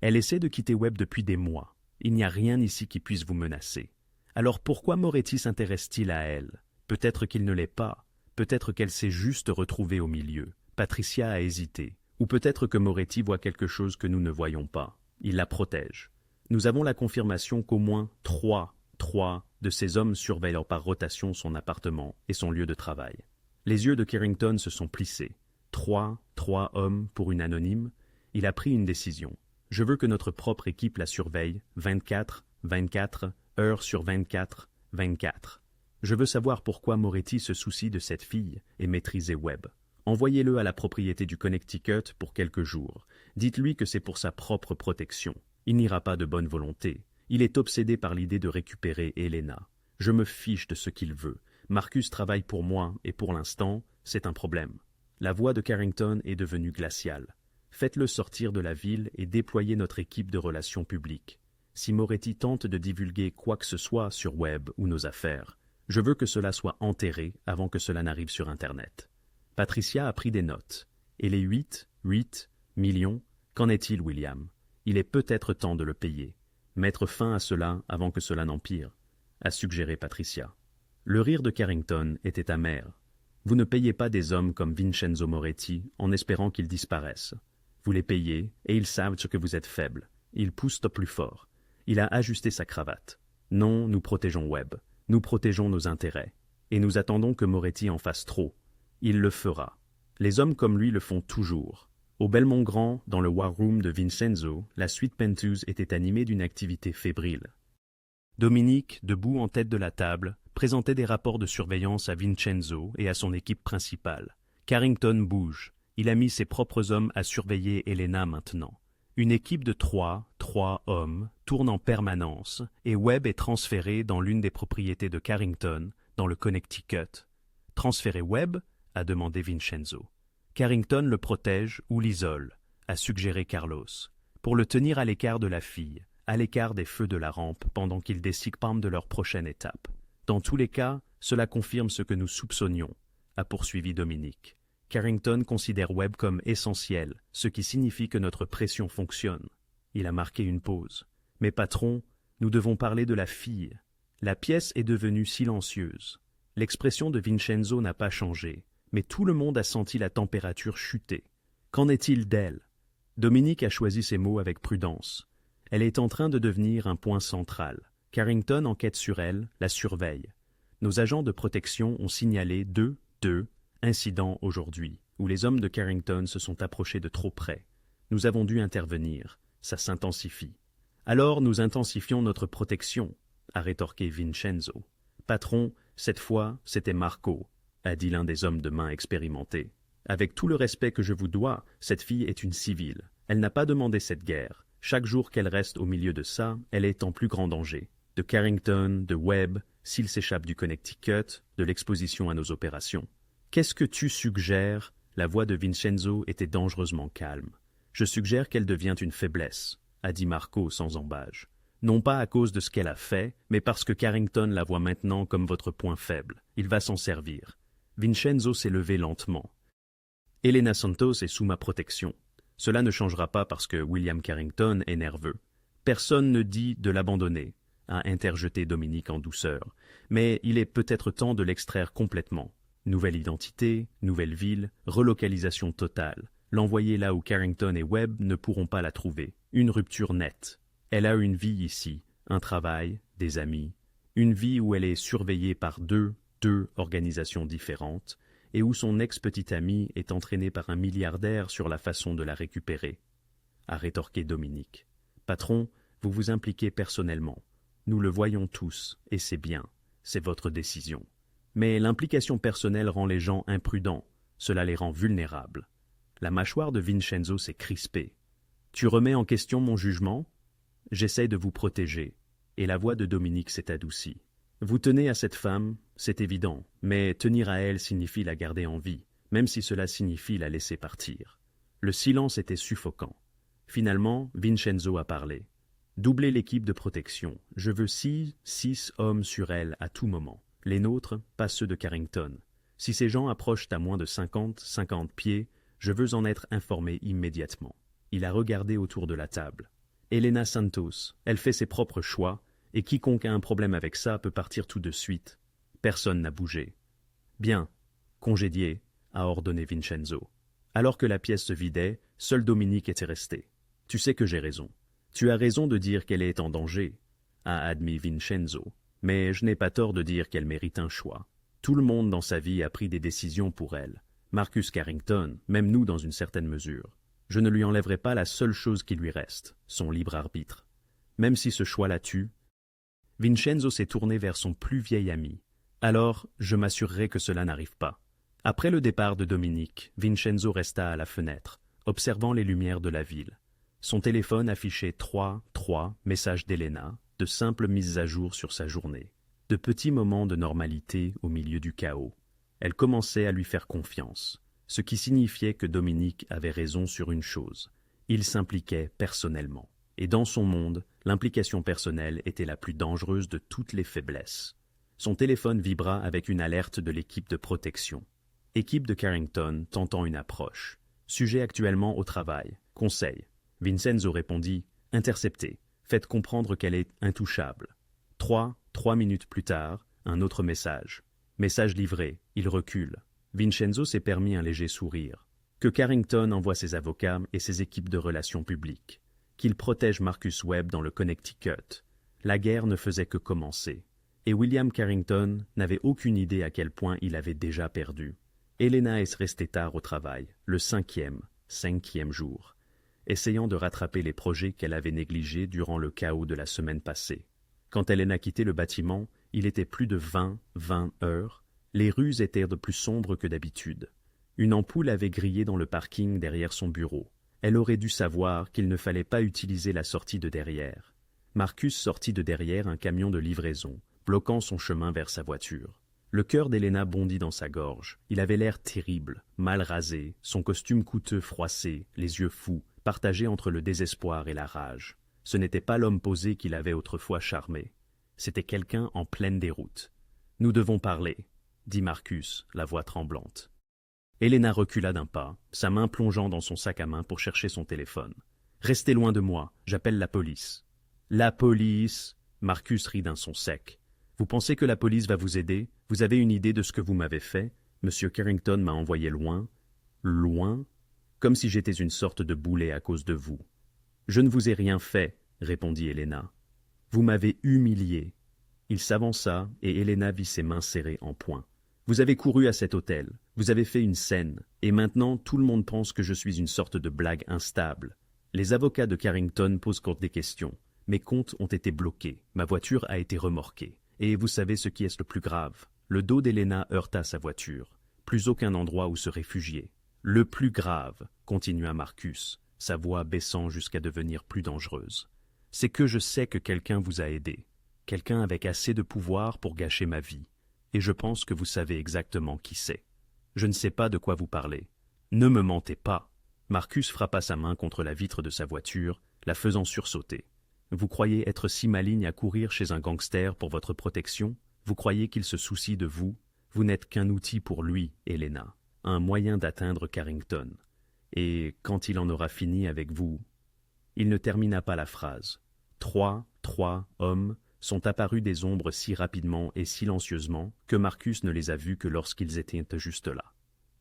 Elle essaie de quitter Webb depuis des mois. Il n'y a rien ici qui puisse vous menacer. Alors pourquoi Moretti s'intéresse-t-il à elle? Peut-être qu'il ne l'est pas. Peut-être qu'elle s'est juste retrouvée au milieu. Patricia a hésité. Ou peut-être que Moretti voit quelque chose que nous ne voyons pas. Il la protège. Nous avons la confirmation qu'au moins trois de ces hommes surveillent par rotation son appartement et son lieu de travail. Les yeux de Carrington se sont plissés. Trois hommes pour une anonyme. Il a pris une décision. Je veux que notre propre équipe la surveille 24 heures sur 24. Je veux savoir pourquoi Moretti se soucie de cette fille et maîtriser Webb. Envoyez-le à la propriété du Connecticut pour quelques jours. Dites-lui que c'est pour sa propre protection. Il n'ira pas de bonne volonté. Il est obsédé par l'idée de récupérer Elena. Je me fiche de ce qu'il veut. Marcus travaille pour moi et pour l'instant, c'est un problème. La voix de Carrington est devenue glaciale. Faites-le sortir de la ville et déployez notre équipe de relations publiques. Si Moretti tente de divulguer quoi que ce soit sur Webb ou nos affaires, je veux que cela soit enterré avant que cela n'arrive sur Internet. Patricia a pris des notes. Et les 8 millions, qu'en est-il, William? Il est peut-être temps de le payer. Mettre fin à cela avant que cela n'empire, a suggéré Patricia. Le rire de Carrington était amer. Vous ne payez pas des hommes comme Vincenzo Moretti en espérant qu'ils disparaissent. Vous les payez et ils savent ce que vous êtes faible. Ils poussent au plus fort. Il a ajusté sa cravate. Non, nous protégeons Webb. Nous protégeons nos intérêts. Et nous attendons que Moretti en fasse trop. Il le fera. Les hommes comme lui le font toujours. Au Belmont-Grand, dans le war room de Vincenzo, la suite Penthouse était animée d'une activité fébrile. Dominique, debout en tête de la table, présentait des rapports de surveillance à Vincenzo et à son équipe principale. Carrington bouge. Il a mis ses propres hommes à surveiller Elena maintenant. Une équipe de trois hommes, tourne en permanence et Webb est transféré dans l'une des propriétés de Carrington, dans le Connecticut. Transférer Webb? A demandé Vincenzo. Carrington le protège ou l'isole, a suggéré Carlos, pour le tenir à l'écart de la fille, à l'écart des feux de la rampe pendant qu'ils décident de leur prochaine étape. Dans tous les cas, cela confirme ce que nous soupçonnions, a poursuivi Dominique. Carrington considère Webb comme essentiel, ce qui signifie que notre pression fonctionne. Il a marqué une pause. Mais patron, nous devons parler de la fille. La pièce est devenue silencieuse. L'expression de Vincenzo n'a pas changé, mais tout le monde a senti la température chuter. Qu'en est-il d'elle? Dominique a choisi ses mots avec prudence. Elle est en train de devenir un point central. Carrington enquête sur elle, la surveille. Nos agents de protection ont signalé deux incidents aujourd'hui, où les hommes de Carrington se sont approchés de trop près. Nous avons dû intervenir. Ça s'intensifie. Alors nous intensifions notre protection, a rétorqué Vincenzo. Patron, cette fois, c'était Marco, a dit l'un des hommes de main expérimentés. Avec tout le respect que je vous dois, cette fille est une civile. Elle n'a pas demandé cette guerre. Chaque jour qu'elle reste au milieu de ça, elle est en plus grand danger. De Carrington, de Webb, s'il s'échappe du Connecticut, de l'exposition à nos opérations. Qu'est-ce que tu suggères? La voix de Vincenzo était dangereusement calme. Je suggère qu'elle devient une faiblesse, a dit Marco sans embâge. Non pas à cause de ce qu'elle a fait, mais parce que Carrington la voit maintenant comme votre point faible. Il va s'en servir. Vincenzo s'est levé lentement. Elena Santos est sous ma protection. Cela ne changera pas parce que William Carrington est nerveux. Personne ne dit de l'abandonner, a interjeté Dominique en douceur, mais il est peut-être temps de l'extraire complètement. Nouvelle identité, nouvelle ville, relocalisation totale. L'envoyer là où Carrington et Webb ne pourront pas la trouver. Une rupture nette. Elle a une vie ici, un travail, des amis. Une vie où elle est surveillée par deux organisations différentes, et où son ex-petite amie est entraînée par un milliardaire sur la façon de la récupérer, a rétorqué Dominique. Patron, vous vous impliquez personnellement. Nous le voyons tous, et c'est bien, c'est votre décision. Mais l'implication personnelle rend les gens imprudents, cela les rend vulnérables. La mâchoire de Vincenzo s'est crispée. Tu remets en question mon jugement? J'essaie de vous protéger, et la voix de Dominique s'est adoucie. Vous tenez à cette femme, c'est évident, mais tenir à elle signifie la garder en vie, même si cela signifie la laisser partir. Le silence était suffocant. Finalement, Vincenzo a parlé. Doublez l'équipe de protection. Je veux 6 hommes sur elle à tout moment. Les nôtres, pas ceux de Carrington. Si ces gens approchent à moins de 50 pieds, je veux en être informé immédiatement. Il a regardé autour de la table. Elena Santos, elle fait ses propres choix, et quiconque a un problème avec ça peut partir tout de suite. Personne n'a bougé. Bien, congédié, a ordonné Vincenzo. Alors que la pièce se vidait, seul Dominique était resté. Tu sais que j'ai raison. Tu as raison de dire qu'elle est en danger, a admis Vincenzo. Mais je n'ai pas tort de dire qu'elle mérite un choix. Tout le monde dans sa vie a pris des décisions pour elle. Marcus Carrington, même nous dans une certaine mesure. Je ne lui enlèverai pas la seule chose qui lui reste, son libre arbitre. Même si ce choix la tue. Vincenzo s'est tourné vers son plus vieil ami. Alors, je m'assurerai que cela n'arrive pas. Après le départ de Dominique, Vincenzo resta à la fenêtre, observant les lumières de la ville. Son téléphone affichait 3 messages d'Elena, de simples mises à jour sur sa journée, de petits moments de normalité au milieu du chaos. Elle commençait à lui faire confiance, ce qui signifiait que Dominique avait raison sur une chose. Il s'impliquait personnellement. Et dans son monde, l'implication personnelle était la plus dangereuse de toutes les faiblesses. Son téléphone vibra avec une alerte de l'équipe de protection. Équipe de Carrington tentant une approche. Sujet actuellement au travail. Conseil. Vincenzo répondit « Intercepté. Faites comprendre qu'elle est intouchable. » 3 minutes plus tard, un autre message. Message livré. Il recule. Vincenzo s'est permis un léger sourire. Que Carrington envoie ses avocats et ses équipes de relations publiques. Qu'il protège Marcus Webb dans le Connecticut. La guerre ne faisait que commencer. Et William Carrington n'avait aucune idée à quel point il avait déjà perdu. Elena est restée tard au travail, le cinquième jour, essayant de rattraper les projets qu'elle avait négligés durant le chaos de la semaine passée. Quand Elena quittait le bâtiment, il était plus de 20 heures. Les rues étaient de plus sombres que d'habitude. Une ampoule avait grillé dans le parking derrière son bureau. Elle aurait dû savoir qu'il ne fallait pas utiliser la sortie de derrière. Marcus sortit de derrière un camion de livraison, bloquant son chemin vers sa voiture. Le cœur d'Elena bondit dans sa gorge. Il avait l'air terrible, mal rasé, son costume coûteux froissé, les yeux fous, partagés entre le désespoir et la rage. Ce n'était pas l'homme posé qu'il avait autrefois charmé. C'était quelqu'un en pleine déroute. « Nous devons parler », dit Marcus, la voix tremblante. Elena recula d'un pas, sa main plongeant dans son sac à main pour chercher son téléphone. « Restez loin de moi, j'appelle la police. »« La police !» Marcus rit d'un son sec. « Vous pensez que la police va vous aider? Vous avez une idée de ce que vous m'avez fait? Monsieur Carrington m'a envoyé loin. Loin? Comme si j'étais une sorte de boulet à cause de vous. »« Je ne vous ai rien fait, » répondit Elena. « Vous m'avez humilié. » Il s'avança et Elena vit ses mains serrées en poing. « Vous avez couru à cet hôtel. Vous avez fait une scène. Et maintenant, tout le monde pense que je suis une sorte de blague instable. Les avocats de Carrington posent encore des questions. Mes comptes ont été bloqués. Ma voiture a été remorquée. Et vous savez ce qui est le plus grave. Le dos d'Elena heurta sa voiture. Plus aucun endroit où se réfugier. Le plus grave, continua Marcus, sa voix baissant jusqu'à devenir plus dangereuse. C'est que je sais que quelqu'un vous a aidé. Quelqu'un avec assez de pouvoir pour gâcher ma vie. Et je pense que vous savez exactement qui c'est. Je ne sais pas de quoi vous parlez. Ne me mentez pas. Marcus frappa sa main contre la vitre de sa voiture, la faisant sursauter. Vous croyez être si maligne à courir chez un gangster pour votre protection? Vous croyez qu'il se soucie de vous? Vous n'êtes qu'un outil pour lui, Elena. Un moyen d'atteindre Carrington. Et quand il en aura fini avec vous... » Il ne termina pas la phrase. Trois hommes sont apparus des ombres si rapidement et silencieusement que Marcus ne les a vus que lorsqu'ils étaient juste là.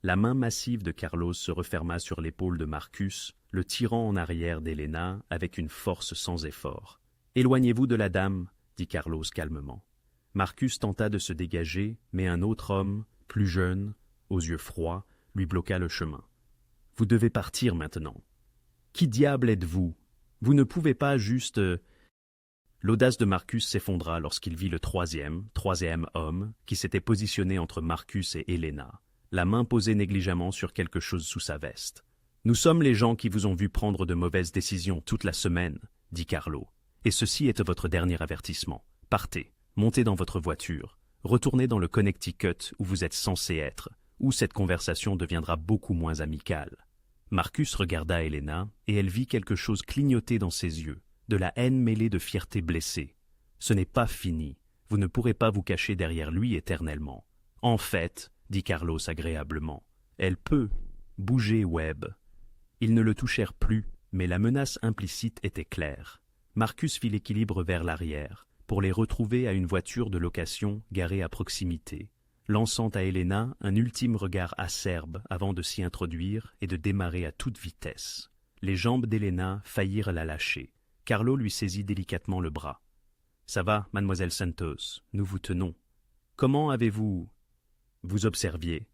La main massive de Carlos se referma sur l'épaule de Marcus, le tirant en arrière d'Helena avec une force sans effort. « Éloignez-vous de la dame, » dit Carlos calmement. Marcus tenta de se dégager, mais un autre homme, plus jeune, aux yeux froids, lui bloqua le chemin. « Vous devez partir maintenant. »« Qui diable êtes-vous? Vous ne pouvez pas juste... » L'audace de Marcus s'effondra lorsqu'il vit le troisième homme, qui s'était positionné entre Marcus et Helena, la main posée négligemment sur quelque chose sous sa veste. « Nous sommes les gens qui vous ont vu prendre de mauvaises décisions toute la semaine, » dit Carlo. « Et ceci est votre dernier avertissement. Partez, montez dans votre voiture, retournez dans le Connecticut où vous êtes censé être, où cette conversation deviendra beaucoup moins amicale. » Marcus regarda Helena, et elle vit quelque chose clignoter dans ses yeux, de la haine mêlée de fierté blessée. Ce n'est pas fini, vous ne pourrez pas vous cacher derrière lui éternellement. En fait, dit Carlos agréablement, elle peut bouger Webb. Ils ne le touchèrent plus, mais la menace implicite était claire. Marcus fit l'équilibre vers l'arrière, pour les retrouver à une voiture de location garée à proximité, lançant à Helena un ultime regard acerbe avant de s'y introduire et de démarrer à toute vitesse. Les jambes d'Helena faillirent la lâcher. Carlo lui saisit délicatement le bras. « Ça va, mademoiselle Santos, nous vous tenons. Comment avez-vous... » « Vous observiez.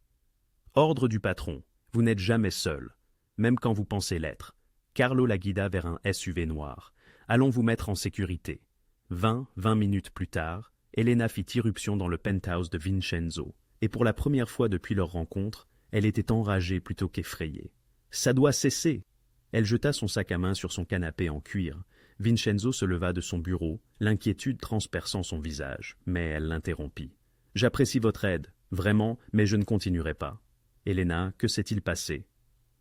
Ordre du patron, vous n'êtes jamais seul, même quand vous pensez l'être. » Carlo la guida vers un SUV noir. « Allons vous mettre en sécurité. » 20 minutes plus tard, Helena fit irruption dans le penthouse de Vincenzo, et pour la première fois depuis leur rencontre, elle était enragée plutôt qu'effrayée. « Ça doit cesser !» Elle jeta son sac à main sur son canapé en cuir. Vincenzo se leva de son bureau, l'inquiétude transperçant son visage, mais elle l'interrompit. « J'apprécie votre aide, vraiment, mais je ne continuerai pas. »« Helena, que s'est-il passé ?»«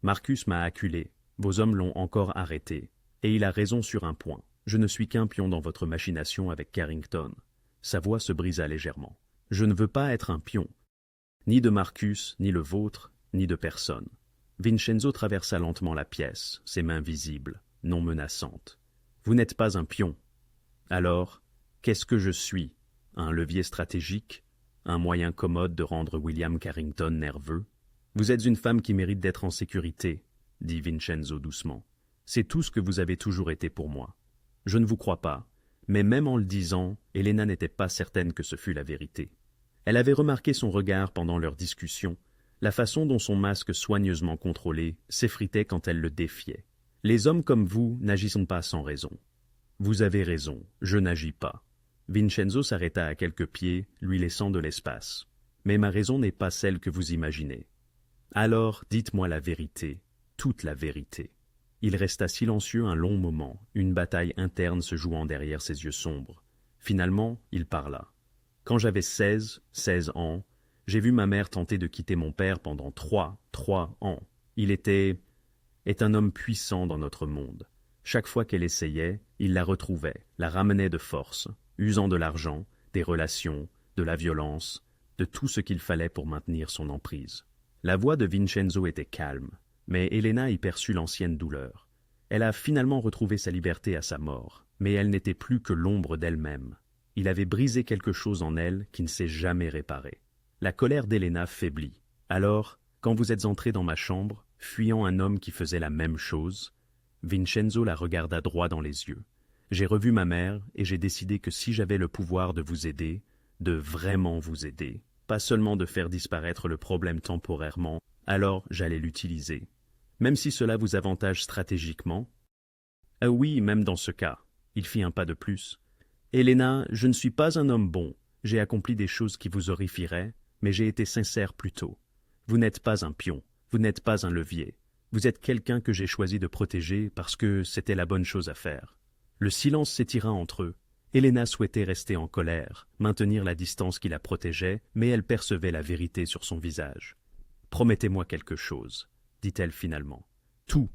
Marcus m'a acculé, vos hommes l'ont encore arrêté, et il a raison sur un point. Je ne suis qu'un pion dans votre machination avec Carrington. » Sa voix se brisa légèrement. « Je ne veux pas être un pion, ni de Marcus, ni le vôtre, ni de personne. » Vincenzo traversa lentement la pièce, ses mains visibles, non menaçantes. « Vous n'êtes pas un pion. Alors, qu'est-ce que je suis? Un levier stratégique? Un moyen commode de rendre William Carrington nerveux? Vous êtes une femme qui mérite d'être en sécurité, dit Vincenzo doucement. C'est tout ce que vous avez toujours été pour moi. Je ne vous crois pas, mais même en le disant, Helena n'était pas certaine que ce fût la vérité. Elle avait remarqué son regard pendant leur discussion, la façon dont son masque soigneusement contrôlé s'effritait quand elle le défiait. Les hommes comme vous n'agissent pas sans raison. Vous avez raison, je n'agis pas. Vincenzo s'arrêta à quelques pieds, lui laissant de l'espace. Mais ma raison n'est pas celle que vous imaginez. Alors, dites-moi la vérité, toute la vérité. Il resta silencieux un long moment, une bataille interne se jouant derrière ses yeux sombres. Finalement, il parla. Quand j'avais 16 ans, j'ai vu ma mère tenter de quitter mon père pendant 3 ans. Il est un homme puissant dans notre monde. Chaque fois qu'elle essayait, il la retrouvait, la ramenait de force, usant de l'argent, des relations, de la violence, de tout ce qu'il fallait pour maintenir son emprise. La voix de Vincenzo était calme, mais Helena y perçut l'ancienne douleur. Elle a finalement retrouvé sa liberté à sa mort, mais elle n'était plus que l'ombre d'elle-même. Il avait brisé quelque chose en elle qui ne s'est jamais réparé. La colère d'Helena faiblit. Alors, quand vous êtes entré dans ma chambre, fuyant un homme qui faisait la même chose, Vincenzo la regarda droit dans les yeux. J'ai revu ma mère et j'ai décidé que si j'avais le pouvoir de vous aider, de vraiment vous aider, pas seulement de faire disparaître le problème temporairement, alors j'allais l'utiliser. Même si cela vous avantage stratégiquement. Ah oui, même dans ce cas. Il fit un pas de plus. Helena, je ne suis pas un homme bon. J'ai accompli des choses qui vous horrifieraient, mais j'ai été sincère plus tôt. Vous n'êtes pas un pion, vous n'êtes pas un levier. Vous êtes quelqu'un que j'ai choisi de protéger parce que c'était la bonne chose à faire. Le silence s'étira entre eux. Helena souhaitait rester en colère, maintenir la distance qui la protégeait, mais elle percevait la vérité sur son visage. « Promettez-moi quelque chose, » dit-elle finalement. « Tout.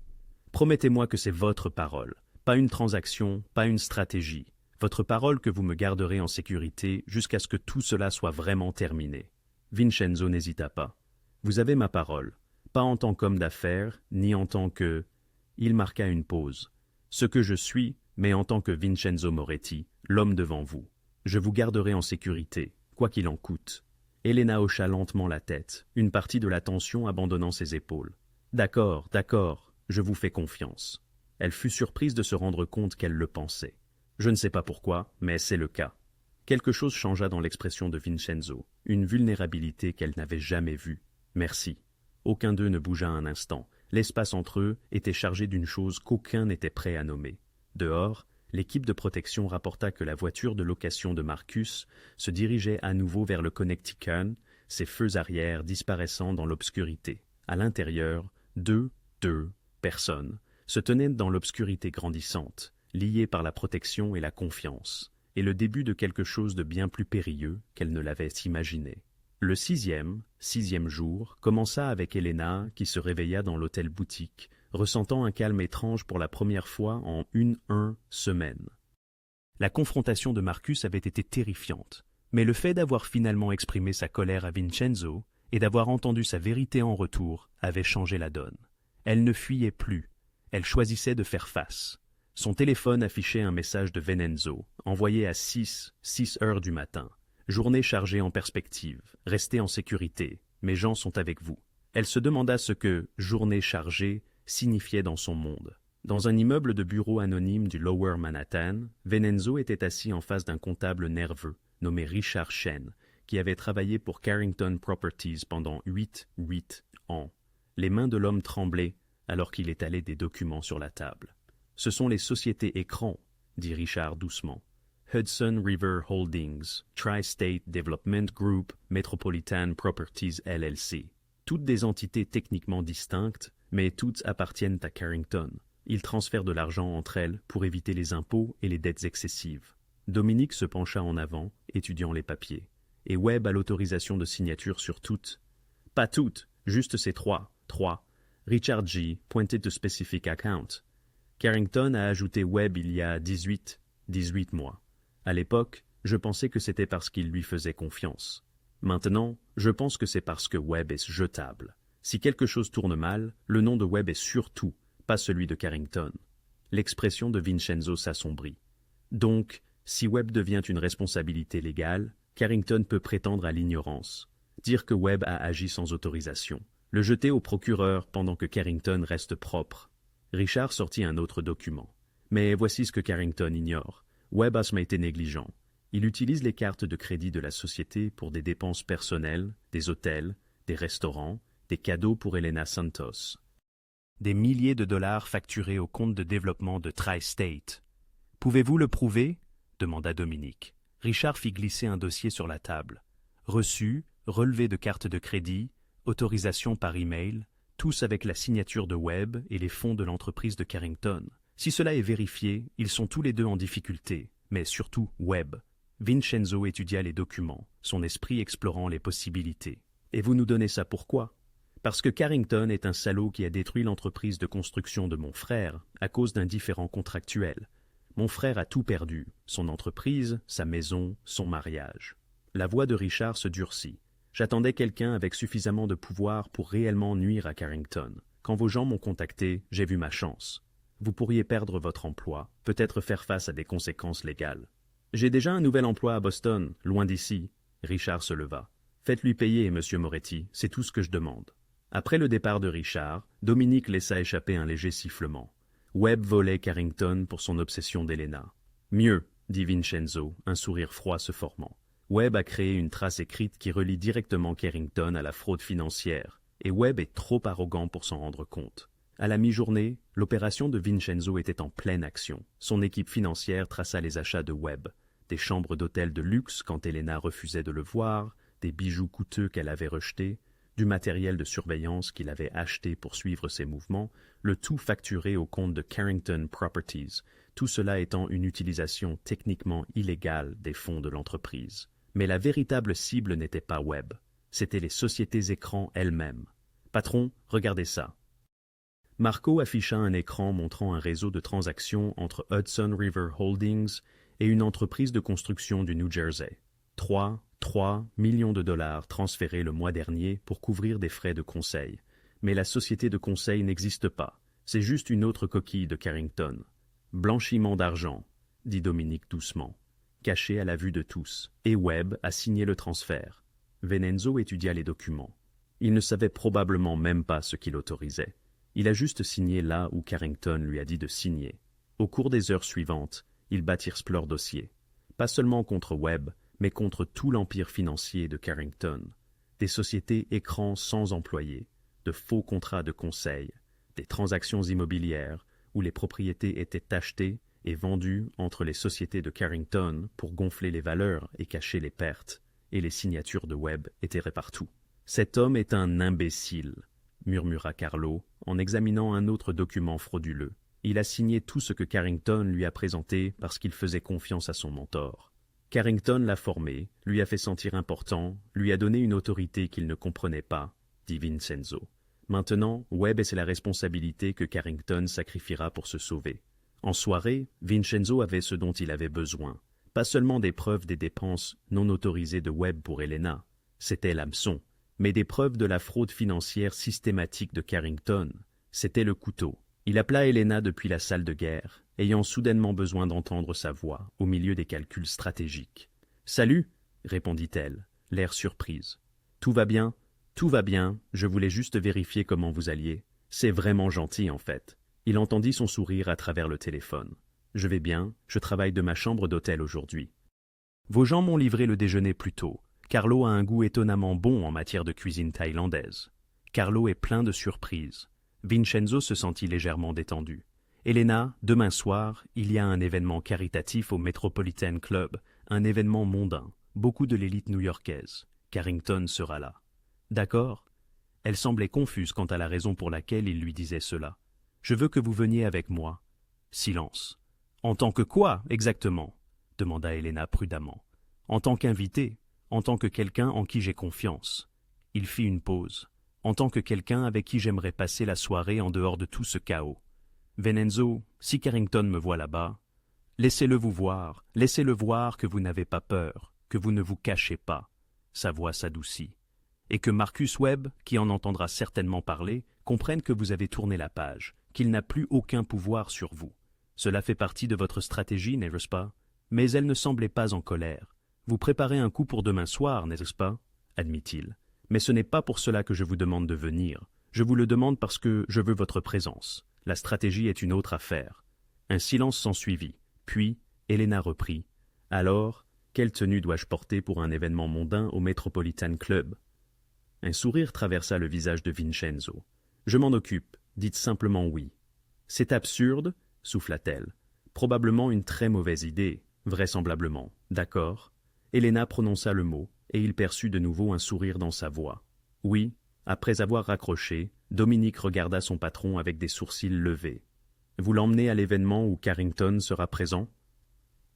Promettez-moi que c'est votre parole, pas une transaction, pas une stratégie. Votre parole que vous me garderez en sécurité jusqu'à ce que tout cela soit vraiment terminé. » Vincenzo n'hésita pas. « Vous avez ma parole. Pas en tant qu'homme d'affaires, ni en tant que... Il marqua une pause. Ce que je suis, mais en tant que Vincenzo Moretti, l'homme devant vous. Je vous garderai en sécurité, quoi qu'il en coûte. Elena hocha lentement la tête, une partie de la tension abandonnant ses épaules. D'accord, d'accord, je vous fais confiance. Elle fut surprise de se rendre compte qu'elle le pensait. Je ne sais pas pourquoi, mais c'est le cas. Quelque chose changea dans l'expression de Vincenzo, une vulnérabilité qu'elle n'avait jamais vue. Merci. Aucun d'eux ne bougea un instant. L'espace entre eux était chargé d'une chose qu'aucun n'était prêt à nommer. Dehors, l'équipe de protection rapporta que la voiture de location de Marcus se dirigeait à nouveau vers le Connecticut, ses feux arrière disparaissant dans l'obscurité. À l'intérieur, deux personnes se tenaient dans l'obscurité grandissante, liées par la protection et la confiance, et le début de quelque chose de bien plus périlleux qu'elle ne l'avait imaginé. Le sixième jour, commença avec Elena qui se réveilla dans l'hôtel-boutique, ressentant un calme étrange pour la première fois en une semaine. La confrontation de Marcus avait été terrifiante, mais le fait d'avoir finalement exprimé sa colère à Vincenzo et d'avoir entendu sa vérité en retour avait changé la donne. Elle ne fuyait plus, elle choisissait de faire face. Son téléphone affichait un message de Venenzo, envoyé à 6 heures du matin. Journée chargée en perspective, restez en sécurité, mes gens sont avec vous. Elle se demanda ce que « journée chargée » signifiait dans son monde. Dans un immeuble de bureau anonyme du Lower Manhattan, Venenzo était assis en face d'un comptable nerveux, nommé Richard Shen, qui avait travaillé pour Carrington Properties pendant 8 ans. Les mains de l'homme tremblaient alors qu'il étalait des documents sur la table. « Ce sont les sociétés écrans, » dit Richard doucement. Hudson River Holdings, Tri-State Development Group, Metropolitan Properties LLC. Toutes des entités techniquement distinctes, mais toutes appartiennent à Carrington. Ils transfèrent de l'argent entre elles pour éviter les impôts et les dettes excessives. Dominique se pencha en avant, étudiant les papiers. Et Webb a l'autorisation de signature sur toutes. Pas toutes, juste ces trois. Richard G. pointed to specific account. Carrington a ajouté Webb il y a 18 mois. À l'époque, je pensais que c'était parce qu'il lui faisait confiance. Maintenant, je pense que c'est parce que Webb est jetable. Si quelque chose tourne mal, le nom de Webb est surtout pas celui de Carrington. L'expression de Vincenzo s'assombrit. Donc, si Webb devient une responsabilité légale, Carrington peut prétendre à l'ignorance, dire que Webb a agi sans autorisation, le jeter au procureur pendant que Carrington reste propre. Richard sortit un autre document. Mais voici ce que Carrington ignore. Webb a été négligent. Il utilise les cartes de crédit de la société pour des dépenses personnelles, des hôtels, des restaurants, des cadeaux pour Elena Santos. Des milliers de dollars facturés au compte de développement de Tri-State. « Pouvez-vous le prouver » demanda Dominique. Richard fit glisser un dossier sur la table. Reçu, relevé de carte de crédit, autorisation par email, tous avec la signature de Webb et les fonds de l'entreprise de Carrington. Si cela est vérifié, ils sont tous les deux en difficulté, mais surtout Webb. Vincenzo étudia les documents, son esprit explorant les possibilités. Et vous nous donnez ça pourquoi ? Parce que Carrington est un salaud qui a détruit l'entreprise de construction de mon frère à cause d'un différend contractuel. Mon frère a tout perdu, son entreprise, sa maison, son mariage. La voix de Richard se durcit. J'attendais quelqu'un avec suffisamment de pouvoir pour réellement nuire à Carrington. Quand vos gens m'ont contacté, j'ai vu ma chance. Vous pourriez perdre votre emploi, peut-être faire face à des conséquences légales. J'ai déjà un nouvel emploi à Boston, loin d'ici. Richard se leva. Faites-lui payer, monsieur Moretti, c'est tout ce que je demande. Après le départ de Richard, Dominique laissa échapper un léger sifflement. Webb volait Carrington pour son obsession d'Elena. Mieux, dit Vincenzo, un sourire froid se formant. Webb a créé une trace écrite qui relie directement Carrington à la fraude financière, et Webb est trop arrogant pour s'en rendre compte. À la mi-journée, l'opération de Vincenzo était en pleine action. Son équipe financière traça les achats de Webb, des chambres d'hôtel de luxe quand Elena refusait de le voir, des bijoux coûteux qu'elle avait rejetés, du matériel de surveillance qu'il avait acheté pour suivre ses mouvements, le tout facturé au compte de Carrington Properties, tout cela étant une utilisation techniquement illégale des fonds de l'entreprise. Mais la véritable cible n'était pas Webb, c'étaient les sociétés écrans elles-mêmes. « Patron, regardez ça. » Marco afficha un écran montrant un réseau de transactions entre Hudson River Holdings et une entreprise de construction du New Jersey. 3 millions de dollars transférés le mois dernier pour couvrir des frais de conseil. Mais la société de conseil n'existe pas. C'est juste une autre coquille de Carrington. Blanchiment d'argent, dit Dominique doucement, caché à la vue de tous, et Webb a signé le transfert. Venenzo étudia les documents. Il ne savait probablement même pas ce qu'il autorisait. Il a juste signé là où Carrington lui a dit de signer. Au cours des heures suivantes, ils bâtirent leur dossier. Pas seulement contre Webb, mais contre tout l'empire financier de Carrington. Des sociétés écrans sans employés, de faux contrats de conseil, des transactions immobilières où les propriétés étaient achetées et vendues entre les sociétés de Carrington pour gonfler les valeurs et cacher les pertes, et les signatures de Webb étaient partout. « Cet homme est un imbécile », murmura Carlo en examinant un autre document frauduleux. Il a signé tout ce que Carrington lui a présenté parce qu'il faisait confiance à son mentor. Carrington l'a formé, lui a fait sentir important, lui a donné une autorité qu'il ne comprenait pas, dit Vincenzo. Maintenant, Webb est la responsabilité que Carrington sacrifiera pour se sauver. En soirée, Vincenzo avait ce dont il avait besoin. Pas seulement des preuves des dépenses non autorisées de Webb pour Helena, c'était l'hameçon, mais des preuves de la fraude financière systématique de Carrington, c'était le couteau. Il appela Helena depuis la salle de guerre, ayant soudainement besoin d'entendre sa voix au milieu des calculs stratégiques. « Salut !» répondit-elle, l'air surprise. « Tout va bien ? Tout va bien, je voulais juste vérifier comment vous alliez. C'est vraiment gentil en fait. » Il entendit son sourire à travers le téléphone. « Je vais bien, je travaille de ma chambre d'hôtel aujourd'hui. »« Vos gens m'ont livré le déjeuner plus tôt. Carlo a un goût étonnamment bon en matière de cuisine thaïlandaise. Carlo est plein de surprises. » Vincenzo se sentit légèrement détendu. « Helena, demain soir, il y a un événement caritatif au Metropolitan Club, un événement mondain, beaucoup de l'élite new-yorkaise. Carrington sera là. »« D'accord ?» Elle semblait confuse quant à la raison pour laquelle il lui disait cela. « Je veux que vous veniez avec moi. » Silence. « En tant que quoi, exactement ?» demanda Helena prudemment. « En tant qu'invité, en tant que quelqu'un en qui j'ai confiance. » Il fit une pause. « En tant que quelqu'un avec qui j'aimerais passer la soirée en dehors de tout ce chaos. Venenzo, si Carrington me voit là-bas, laissez-le voir que vous n'avez pas peur, que vous ne vous cachez pas. » Sa voix s'adoucit. « Et que Marcus Webb, qui en entendra certainement parler, comprenne que vous avez tourné la page, qu'il n'a plus aucun pouvoir sur vous. Cela fait partie de votre stratégie, n'est-ce pas? Mais elle ne semblait pas en colère. Vous préparez un coup pour demain soir, n'est-ce pas? Admit-il. Mais ce n'est pas pour cela que je vous demande de venir. Je vous le demande parce que je veux votre présence. La stratégie est une autre affaire. » Un silence s'ensuivit. Puis, Helena reprit. « Alors, quelle tenue dois-je porter pour un événement mondain au Metropolitan Club ?» Un sourire traversa le visage de Vincenzo. « Je m'en occupe. Dites simplement oui. »« C'est absurde, » souffla-t-elle. « Probablement une très mauvaise idée, vraisemblablement. D'accord ?» Helena prononça le mot, et il perçut de nouveau un sourire dans sa voix. « Oui. » Après avoir raccroché, Dominique regarda son patron avec des sourcils levés. « Vous l'emmenez à l'événement où Carrington sera présent ?»«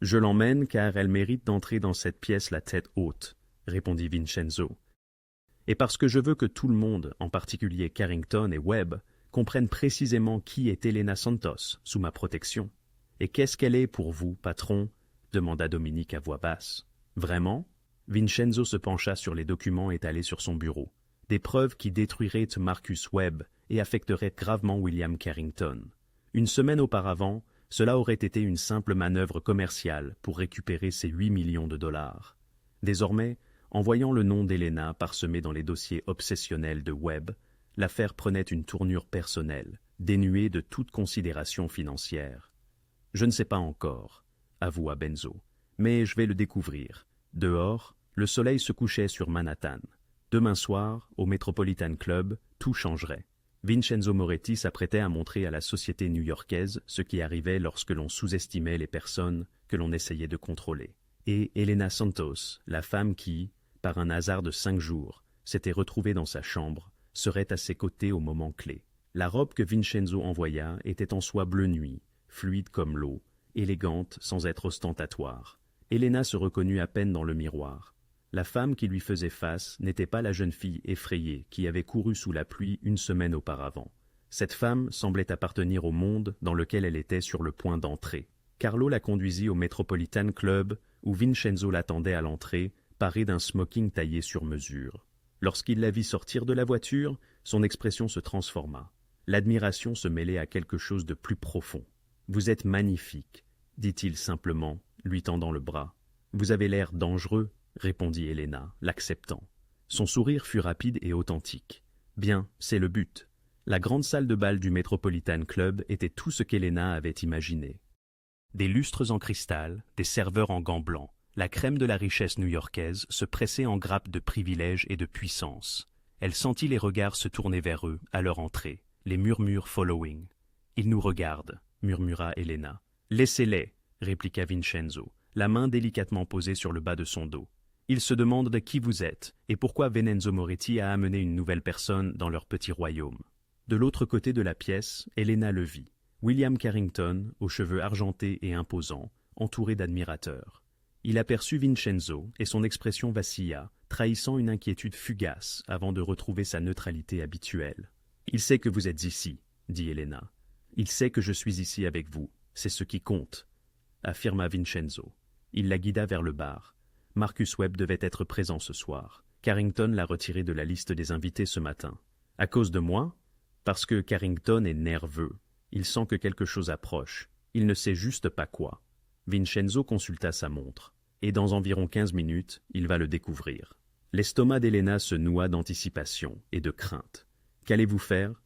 Je l'emmène car elle mérite d'entrer dans cette pièce la tête haute, » répondit Vincenzo. « Et parce que je veux que tout le monde, en particulier Carrington et Webb, comprenne précisément qui est Helena Santos sous ma protection. Et qu'est-ce qu'elle est pour vous, patron ?» demanda Dominique à voix basse. « Vraiment ?» Vincenzo se pencha sur les documents étalés sur son bureau. Des preuves qui détruiraient Marcus Webb et affecteraient gravement William Carrington. Une semaine auparavant, cela aurait été une simple manœuvre commerciale pour récupérer ses 8 millions de dollars. Désormais, en voyant le nom d'Helena parsemé dans les dossiers obsessionnels de Webb, l'affaire prenait une tournure personnelle, dénuée de toute considération financière. « Je ne sais pas encore, » avoua Benzo, « mais je vais le découvrir. » Dehors, le soleil se couchait sur Manhattan. Demain soir, au Metropolitan Club, tout changerait. Vincenzo Moretti s'apprêtait à montrer à la société new-yorkaise ce qui arrivait lorsque l'on sous-estimait les personnes que l'on essayait de contrôler. Et Helena Santos, la femme qui, par un hasard de 5 jours, s'était retrouvée dans sa chambre, serait à ses côtés au moment clé. La robe que Vincenzo envoya était en soie bleu nuit, fluide comme l'eau, élégante sans être ostentatoire. Helena se reconnut à peine dans le miroir. La femme qui lui faisait face n'était pas la jeune fille effrayée qui avait couru sous la pluie une semaine auparavant. Cette femme semblait appartenir au monde dans lequel elle était sur le point d'entrer. Carlo la conduisit au Metropolitan Club où Vincenzo l'attendait à l'entrée, paré d'un smoking taillé sur mesure. Lorsqu'il la vit sortir de la voiture, Son expression se transforma. L'admiration se mêlait à quelque chose de plus profond. « Vous êtes magnifique », dit-il simplement, lui tendant le bras. « Vous avez l'air dangereux », répondit Helena, l'acceptant. Son sourire fut rapide et authentique. « Bien, c'est le but. » La grande salle de bal du Metropolitan Club était tout ce qu'Helena avait imaginé. Des lustres en cristal, des serveurs en gants blancs, la crème de la richesse new-yorkaise se pressait en grappes de privilèges et de puissance. Elle sentit les regards se tourner vers eux, à leur entrée, les murmures following. « Ils nous regardent », murmura Helena. « Laissez-les », répliqua Vincenzo, la main délicatement posée sur le bas de son dos. « Ils se demandent de qui vous êtes et pourquoi Venenzo Moretti a amené une nouvelle personne dans leur petit royaume. » De l'autre côté de la pièce, Helena le vit. William Carrington, aux cheveux argentés et imposants, entouré d'admirateurs. Il aperçut Vincenzo et son expression vacilla, trahissant une inquiétude fugace avant de retrouver sa neutralité habituelle. « Il sait que vous êtes ici, » dit Helena. « Il sait que je suis ici avec vous, c'est ce qui compte, » affirma Vincenzo. Il la guida vers le bar. Marcus Webb devait être présent ce soir. Carrington l'a retiré de la liste des invités ce matin. « À cause de moi ?» Parce que Carrington est nerveux. Il sent que quelque chose approche. Il ne sait juste pas quoi. Vincenzo consulta sa montre. Et dans environ 15 minutes, il va le découvrir. L'estomac d'Helena se noua d'anticipation et de crainte. Qu'allez-vous faire?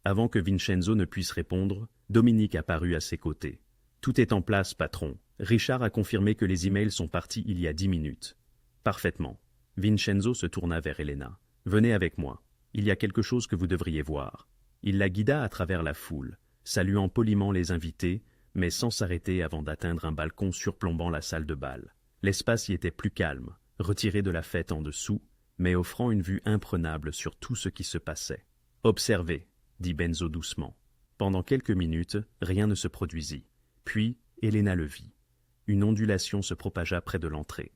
Avant que Vincenzo ne puisse répondre, Dominique apparut à ses côtés. Tout est en place, patron. Richard a confirmé que les emails sont partis il y a 10 minutes. Parfaitement. Vincenzo se tourna vers Helena. Venez avec moi. Il y a quelque chose que vous devriez voir. Il la guida à travers la foule, saluant poliment les invités, mais sans s'arrêter avant d'atteindre un balcon surplombant la salle de bal. L'espace y était plus calme, retiré de la fête en dessous, mais offrant une vue imprenable sur tout ce qui se passait. « Observez », dit Benzo doucement. Pendant quelques minutes, rien ne se produisit. Puis, Helena le vit. Une ondulation se propagea près de l'entrée.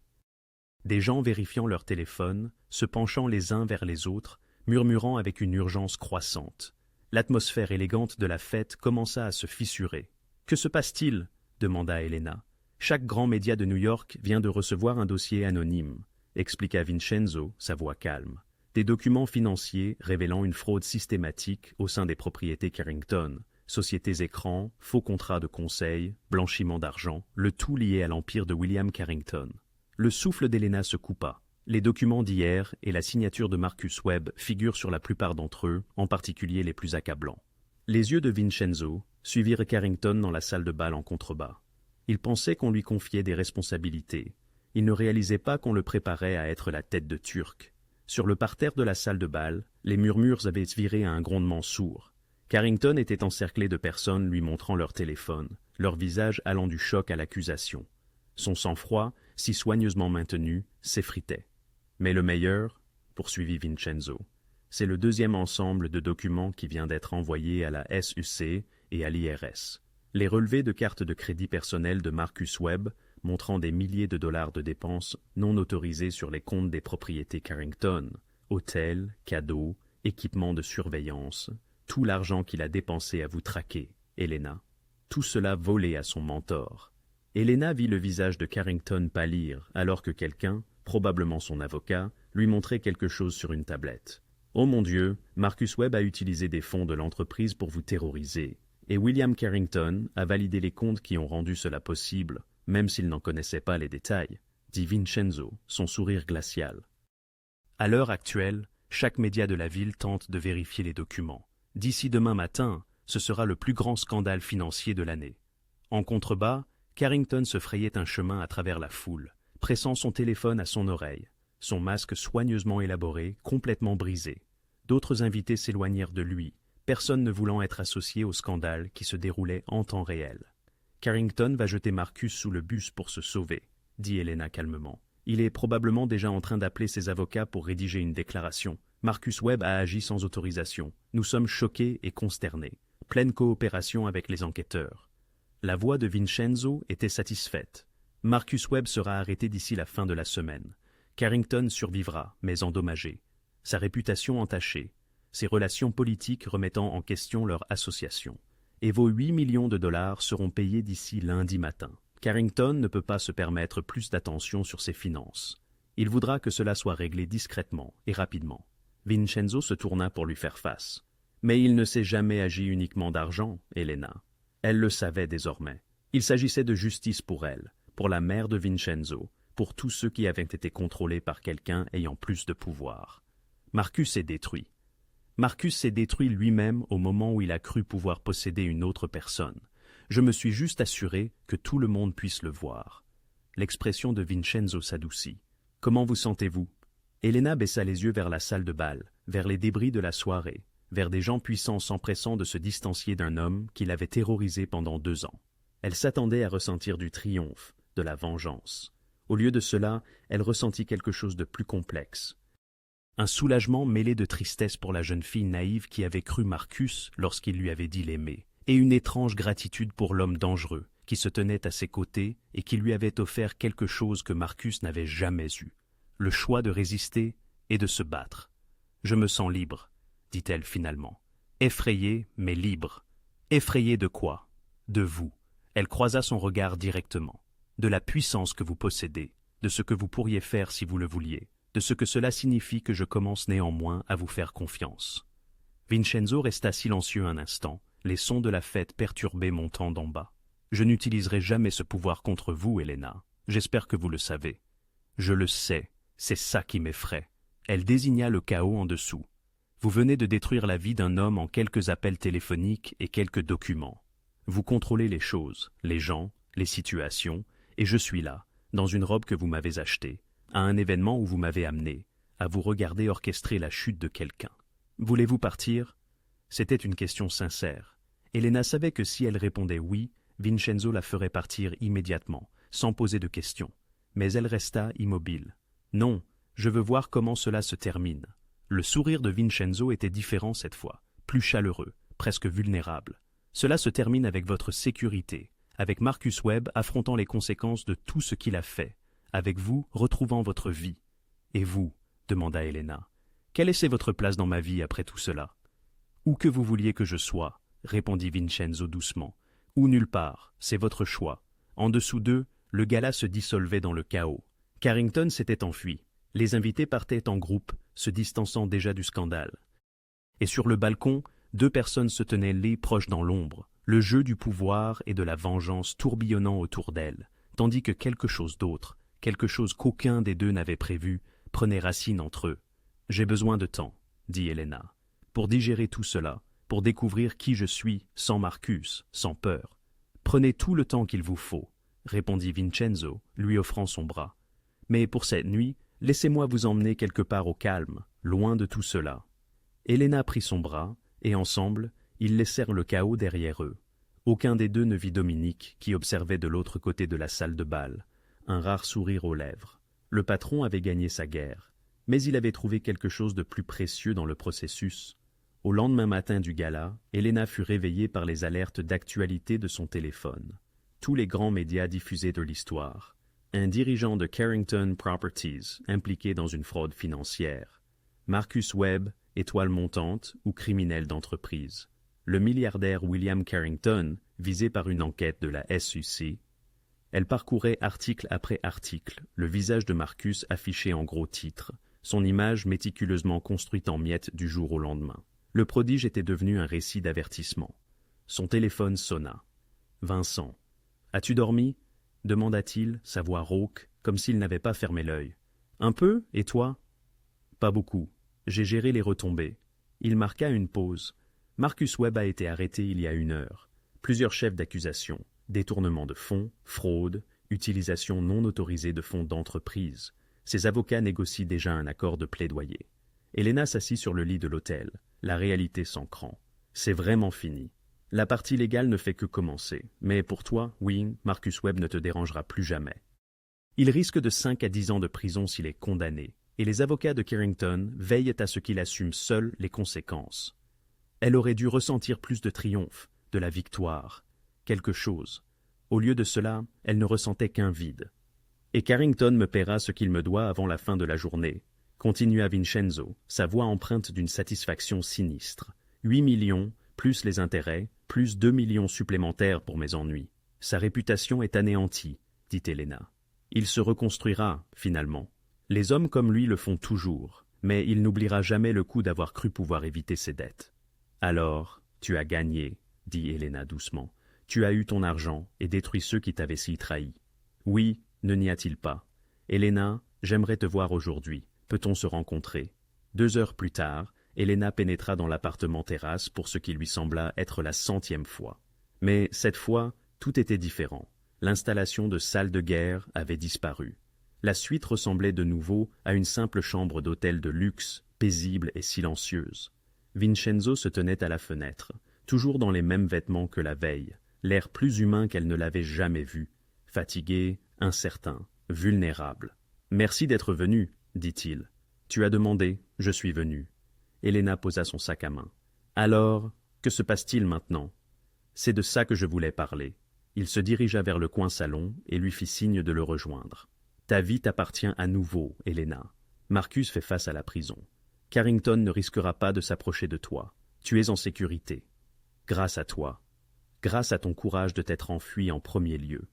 Des gens vérifiant leur téléphone, se penchant les uns vers les autres, murmurant avec une urgence croissante. L'atmosphère élégante de la fête commença à se fissurer. « Que se passe-t-il » demanda Helena. « Chaque grand média de New York vient de recevoir un dossier anonyme », expliqua Vincenzo, sa voix calme. Des documents financiers révélant une fraude systématique au sein des propriétés Carrington, sociétés écrans, faux contrats de conseil, blanchiment d'argent, le tout lié à l'empire de William Carrington. Le souffle d'Helena se coupa. Les documents d'hier et la signature de Marcus Webb figurent sur la plupart d'entre eux, en particulier les plus accablants. Les yeux de Vincenzo suivirent Carrington dans la salle de bal en contrebas. Il pensait qu'on lui confiait des responsabilités. Il ne réalisait pas qu'on le préparait à être la tête de Turc. Sur le parterre de la salle de bal, les murmures avaient viré à un grondement sourd. Carrington était encerclé de personnes lui montrant leur téléphone, leur visage allant du choc à l'accusation. Son sang-froid, si soigneusement maintenu, s'effritait. Mais le meilleur, poursuivit Vincenzo, c'est le deuxième ensemble de documents qui vient d'être envoyé à la SEC et à l'IRS. Les relevés de cartes de crédit personnelles de Marcus Webb, montrant des milliers de dollars de dépenses non autorisées sur les comptes des propriétés Carrington, hôtels, cadeaux, équipements de surveillance, tout l'argent qu'il a dépensé à vous traquer, Helena. Tout cela volé à son mentor. Helena vit le visage de Carrington pâlir alors que quelqu'un, probablement son avocat, lui montrait quelque chose sur une tablette. « Oh mon Dieu, Marcus Webb a utilisé des fonds de l'entreprise pour vous terroriser. Et William Carrington a validé les comptes qui ont rendu cela possible, même s'il n'en connaissait pas les détails, » dit Vincenzo, son sourire glacial. À l'heure actuelle, chaque média de la ville tente de vérifier les documents. D'ici demain matin, ce sera le plus grand scandale financier de l'année. En contrebas, Carrington se frayait un chemin à travers la foule, pressant son téléphone à son oreille, son masque soigneusement élaboré, complètement brisé. D'autres invités s'éloignèrent de lui, personne ne voulant être associé au scandale qui se déroulait en temps réel. « Carrington va jeter Marcus sous le bus pour se sauver », dit Helena calmement. « Il est probablement déjà en train d'appeler ses avocats pour rédiger une déclaration. Marcus Webb a agi sans autorisation. Nous sommes choqués et consternés. Pleine coopération avec les enquêteurs. » La voix de Vincenzo était satisfaite. Marcus Webb sera arrêté d'ici la fin de la semaine. Carrington survivra, mais endommagé. Sa réputation entachée. Ses relations politiques remettant en question leur association. Et vos 8 millions de dollars seront payés d'ici lundi matin. Carrington ne peut pas se permettre plus d'attention sur ses finances. Il voudra que cela soit réglé discrètement et rapidement. Vincenzo se tourna pour lui faire face. Mais il ne s'est jamais agi uniquement d'argent, Elena. Elle le savait désormais. Il s'agissait de justice pour elle, pour la mère de Vincenzo, pour tous ceux qui avaient été contrôlés par quelqu'un ayant plus de pouvoir. Marcus est détruit. Marcus s'est détruit lui-même au moment où il a cru pouvoir posséder une autre personne. Je me suis juste assuré que tout le monde puisse le voir. L'expression de Vincenzo s'adoucit. « Comment vous sentez-vous » Elena baissa les yeux vers la salle de bal, vers les débris de la soirée, vers des gens puissants s'empressant de se distancier d'un homme qui l'avait terrorisé pendant 2 ans. Elle s'attendait à ressentir du triomphe, de la vengeance. Au lieu de cela, elle ressentit quelque chose de plus complexe. Un soulagement mêlé de tristesse pour la jeune fille naïve qui avait cru Marcus lorsqu'il lui avait dit l'aimer, et une étrange gratitude pour l'homme dangereux qui se tenait à ses côtés et qui lui avait offert quelque chose que Marcus n'avait jamais eu, le choix de résister et de se battre. « Je me sens libre », dit-elle finalement. « Effrayée, mais libre. » « Effrayée de quoi ? De vous. » Elle croisa son regard directement. « De la puissance que vous possédez, de ce que vous pourriez faire si vous le vouliez, de ce que cela signifie que je commence néanmoins à vous faire confiance. » Vincenzo resta silencieux un instant, les sons de la fête perturbés montant d'en bas. « Je n'utiliserai jamais ce pouvoir contre vous, Elena. J'espère que vous le savez. »« Je le sais, c'est ça qui m'effraie. » Elle désigna le chaos en dessous. « Vous venez de détruire la vie d'un homme en quelques appels téléphoniques et quelques documents. Vous contrôlez les choses, les gens, les situations, et je suis là, dans une robe que vous m'avez achetée, à un événement où vous m'avez amené, à vous regarder orchestrer la chute de quelqu'un. Voulez-vous partir ?» C'était une question sincère. Elena savait que si elle répondait oui, Vincenzo la ferait partir immédiatement, sans poser de questions. Mais elle resta immobile. « Non, je veux voir comment cela se termine. » Le sourire de Vincenzo était différent cette fois, plus chaleureux, presque vulnérable. « Cela se termine avec votre sécurité, avec Marcus Webb affrontant les conséquences de tout ce qu'il a fait, avec vous retrouvant votre vie. »« Et vous ?» demanda Elena. « Quelle est votre place dans ma vie après tout cela ?»« Où que vous vouliez que je sois, » répondit Vincenzo doucement. « Ou nulle part, c'est votre choix. » En dessous d'eux, le gala se dissolvait dans le chaos. Carrington s'était enfui. Les invités partaient en groupe, se distançant déjà du scandale. Et sur le balcon, 2 personnes se tenaient les proches dans l'ombre, le jeu du pouvoir et de la vengeance tourbillonnant autour d'elles, tandis que quelque chose d'autre, quelque chose qu'aucun des 2 n'avait prévu, prenait racine entre eux. « J'ai besoin de temps, » dit Elena, « pour digérer tout cela, pour découvrir qui je suis, sans Marcus, sans peur. »« Prenez tout le temps qu'il vous faut, » répondit Vincenzo, lui offrant son bras. « Mais pour cette nuit, laissez-moi vous emmener quelque part au calme, loin de tout cela. » Elena prit son bras, et ensemble, ils laissèrent le chaos derrière eux. Aucun des 2 ne vit Dominique, qui observait de l'autre côté de la salle de bal, un rare sourire aux lèvres. Le patron avait gagné sa guerre, mais il avait trouvé quelque chose de plus précieux dans le processus. Au lendemain matin du gala, Elena fut réveillée par les alertes d'actualité de son téléphone. Tous les grands médias diffusaient de l'histoire. Un dirigeant de Carrington Properties impliqué dans une fraude financière. Marcus Webb, étoile montante ou criminel d'entreprise. Le milliardaire William Carrington, visé par une enquête de la SEC. Elle parcourait article après article, le visage de Marcus affiché en gros titres, son image méticuleusement construite en miettes du jour au lendemain. Le prodige était devenu un récit d'avertissement. Son téléphone sonna. « Vincent. »« As-tu dormi ?» demanda-t-il, sa voix rauque, comme s'il n'avait pas fermé l'œil. « Un peu, et toi ?»« Pas beaucoup. J'ai géré les retombées. » Il marqua une pause. Marcus Webb a été arrêté il y a 1 heure. Plusieurs chefs d'accusation, détournement de fonds, fraude, utilisation non autorisée de fonds d'entreprise. Ses avocats négocient déjà un accord de plaidoyer. Elena s'assit sur le lit de l'hôtel, la réalité s'ancrant. C'est vraiment fini. La partie légale ne fait que commencer, mais pour toi, oui, Marcus Webb ne te dérangera plus jamais. Il risque de 5 à 10 ans de prison s'il est condamné, et les avocats de Carrington veillent à ce qu'il assume seul les conséquences. Elle aurait dû ressentir plus de triomphe, de la victoire, quelque chose. Au lieu de cela, elle ne ressentait qu'un vide. « Et Carrington me paiera ce qu'il me doit avant la fin de la journée », continua Vincenzo, sa voix empreinte d'une satisfaction sinistre. 8 millions, plus les intérêts, plus 2 millions supplémentaires pour mes ennuis. Sa réputation est anéantie, dit Elena. Il se reconstruira, finalement. Les hommes comme lui le font toujours. mais il n'oubliera jamais le coup d'avoir cru pouvoir éviter ses dettes. Alors, tu as gagné, dit Helena doucement. Tu as eu ton argent et détruit ceux qui t'avaient si trahi. Oui, ne n'y a-t-il pas? Helena, j'aimerais te voir aujourd'hui. Peut-on se rencontrer? 2 heures plus tard, Helena pénétra dans l'appartement terrasse pour ce qui lui sembla être la 100e fois. Mais cette fois, tout était différent. L'installation de salle de guerre avait disparu. La suite ressemblait de nouveau à une simple chambre d'hôtel de luxe, paisible et silencieuse. Vincenzo se tenait à la fenêtre, toujours dans les mêmes vêtements que la veille, l'air plus humain qu'elle ne l'avait jamais vu, fatigué, incertain, vulnérable. « Merci d'être venu, dit-il. Tu as demandé, je suis venu. » Helena posa son sac à main. « Alors, que se passe-t-il maintenant ?»« C'est de ça que je voulais parler. » Il se dirigea vers le coin salon et lui fit signe de le rejoindre. « Ta vie t'appartient à nouveau, Helena. Marcus fait face à la prison. Carrington ne risquera pas de s'approcher de toi. Tu es en sécurité. Grâce à toi. Grâce à ton courage de t'être enfui en premier lieu. »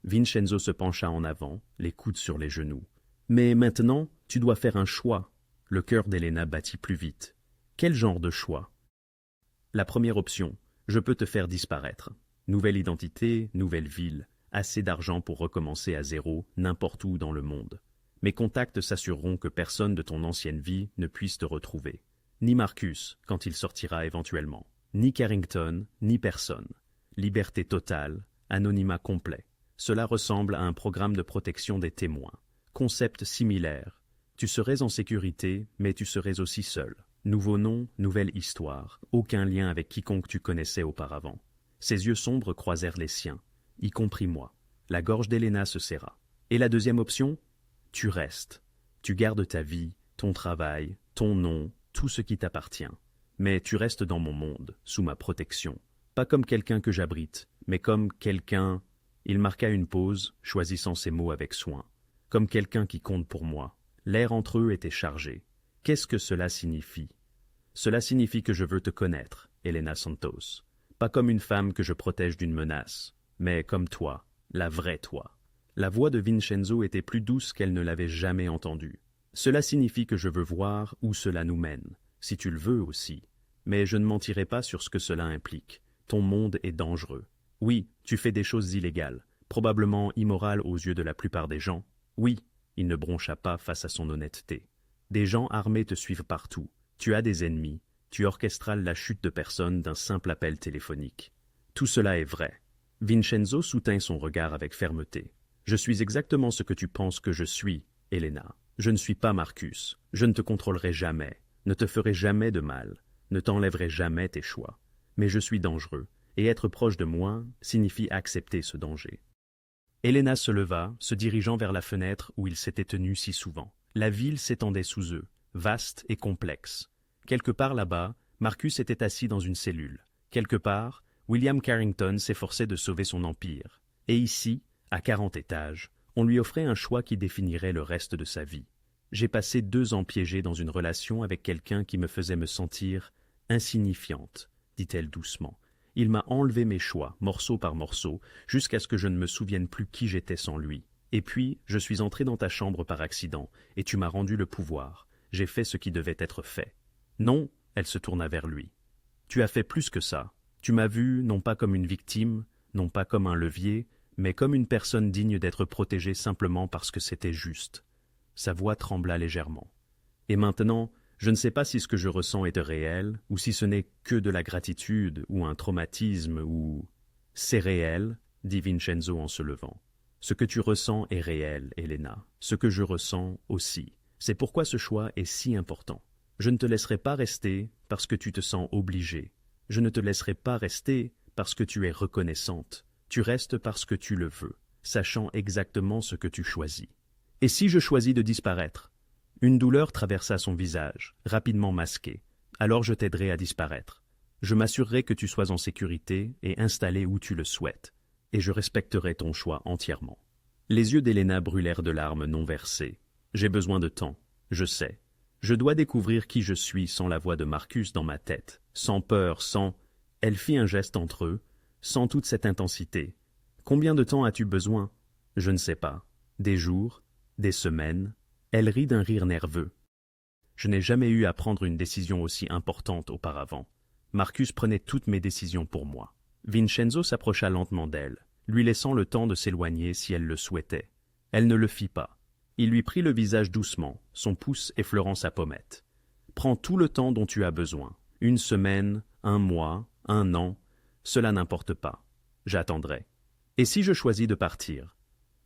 Vincenzo se pencha en avant, les coudes sur les genoux. « Mais maintenant, tu dois faire un choix. » Le cœur d'Helena battit plus vite. « Quel genre de choix ?»« La première option, je peux te faire disparaître. Nouvelle identité, nouvelle ville, assez d'argent pour recommencer à zéro, n'importe où dans le monde. Mes contacts s'assureront que personne de ton ancienne vie ne puisse te retrouver. Ni Marcus, quand il sortira éventuellement. Ni Carrington, ni personne. Liberté totale, anonymat complet. Cela ressemble à un programme de protection des témoins. Concept similaire. Tu serais en sécurité, mais tu serais aussi seul. Nouveau nom, nouvelle histoire. Aucun lien avec quiconque tu connaissais auparavant. Ses yeux sombres croisèrent les siens, y compris moi. La gorge d'Helena se serra. Et la deuxième option? Tu restes. Tu gardes ta vie, ton travail, ton nom, tout ce qui t'appartient. Mais tu restes dans mon monde, sous ma protection. Pas comme quelqu'un que j'abrite, mais comme quelqu'un... Il marqua une pause, choisissant ses mots avec soin. Comme quelqu'un qui compte pour moi. L'air entre eux était chargé. Qu'est-ce que cela signifie? Cela signifie que je veux te connaître, Helena Santos. Pas comme une femme que je protège d'une menace, mais comme toi, la vraie toi. La voix de Vincenzo était plus douce qu'elle ne l'avait jamais entendue. Cela signifie que je veux voir où cela nous mène, si tu le veux aussi. Mais je ne mentirai pas sur ce que cela implique. Ton monde est dangereux. Oui, tu fais des choses illégales, probablement immorales aux yeux de la plupart des gens. Oui, il ne broncha pas face à son honnêteté. Des gens armés te suivent partout. Tu as des ennemis. Tu orchestrales la chute de personnes d'un simple appel téléphonique. Tout cela est vrai. Vincenzo soutint son regard avec fermeté. Je suis exactement ce que tu penses que je suis, Helena. Je ne suis pas Marcus. Je ne te contrôlerai jamais, ne te ferai jamais de mal, ne t'enlèverai jamais tes choix. Mais je suis dangereux, et être proche de moi signifie accepter ce danger. Helena se leva, se dirigeant vers la fenêtre où il s'était tenu si souvent. La ville s'étendait sous eux, vaste et complexe. Quelque part là-bas, Marcus était assis dans une cellule. Quelque part, William Carrington s'efforçait de sauver son empire. Et ici, à 40 étages, on lui offrait un choix qui définirait le reste de sa vie. J'ai passé 2 ans piégée dans une relation avec quelqu'un qui me faisait me sentir insignifiante, dit-elle doucement. Il m'a enlevé mes choix, morceau par morceau, jusqu'à ce que je ne me souvienne plus qui j'étais sans lui. Et puis, je suis entrée dans ta chambre par accident, et tu m'as rendu le pouvoir. J'ai fait ce qui devait être fait. Non, elle se tourna vers lui. Tu as fait plus que ça. Tu m'as vu non pas comme une victime, non pas comme un levier, mais comme une personne digne d'être protégée simplement parce que c'était juste. Sa voix trembla légèrement. Et maintenant, je ne sais pas si ce que je ressens est réel, ou si ce n'est que de la gratitude, ou un traumatisme, ou... C'est réel, dit Vincenzo en se levant. Ce que tu ressens est réel, Helena. Ce que je ressens aussi. C'est pourquoi ce choix est si important. Je ne te laisserai pas rester parce que tu te sens obligée. Je ne te laisserai pas rester parce que tu es reconnaissante. Tu restes parce que tu le veux, sachant exactement ce que tu choisis. Et si je choisis de disparaître? Une douleur traversa son visage, rapidement masqué. Alors je t'aiderai à disparaître. Je m'assurerai que tu sois en sécurité et installé où tu le souhaites. Et je respecterai ton choix entièrement. Les yeux d'Helena brûlèrent de larmes non versées. J'ai besoin de temps, je sais. Je dois découvrir qui je suis sans la voix de Marcus dans ma tête, sans peur, sans... Elle fit un geste entre eux, sans toute cette intensité. Combien de temps as-tu besoin? Je ne sais pas. Des jours, des semaines. Elle rit d'un rire nerveux. Je n'ai jamais eu à prendre une décision aussi importante auparavant. Marcus prenait toutes mes décisions pour moi. Vincenzo s'approcha lentement d'elle, lui laissant le temps de s'éloigner si elle le souhaitait. Elle ne le fit pas. Il lui prit le visage doucement, son pouce effleurant sa pommette. « Prends tout le temps dont tu as besoin. 1 semaine, 1 mois, 1 an, cela n'importe pas. J'attendrai. Et si je choisis de partir?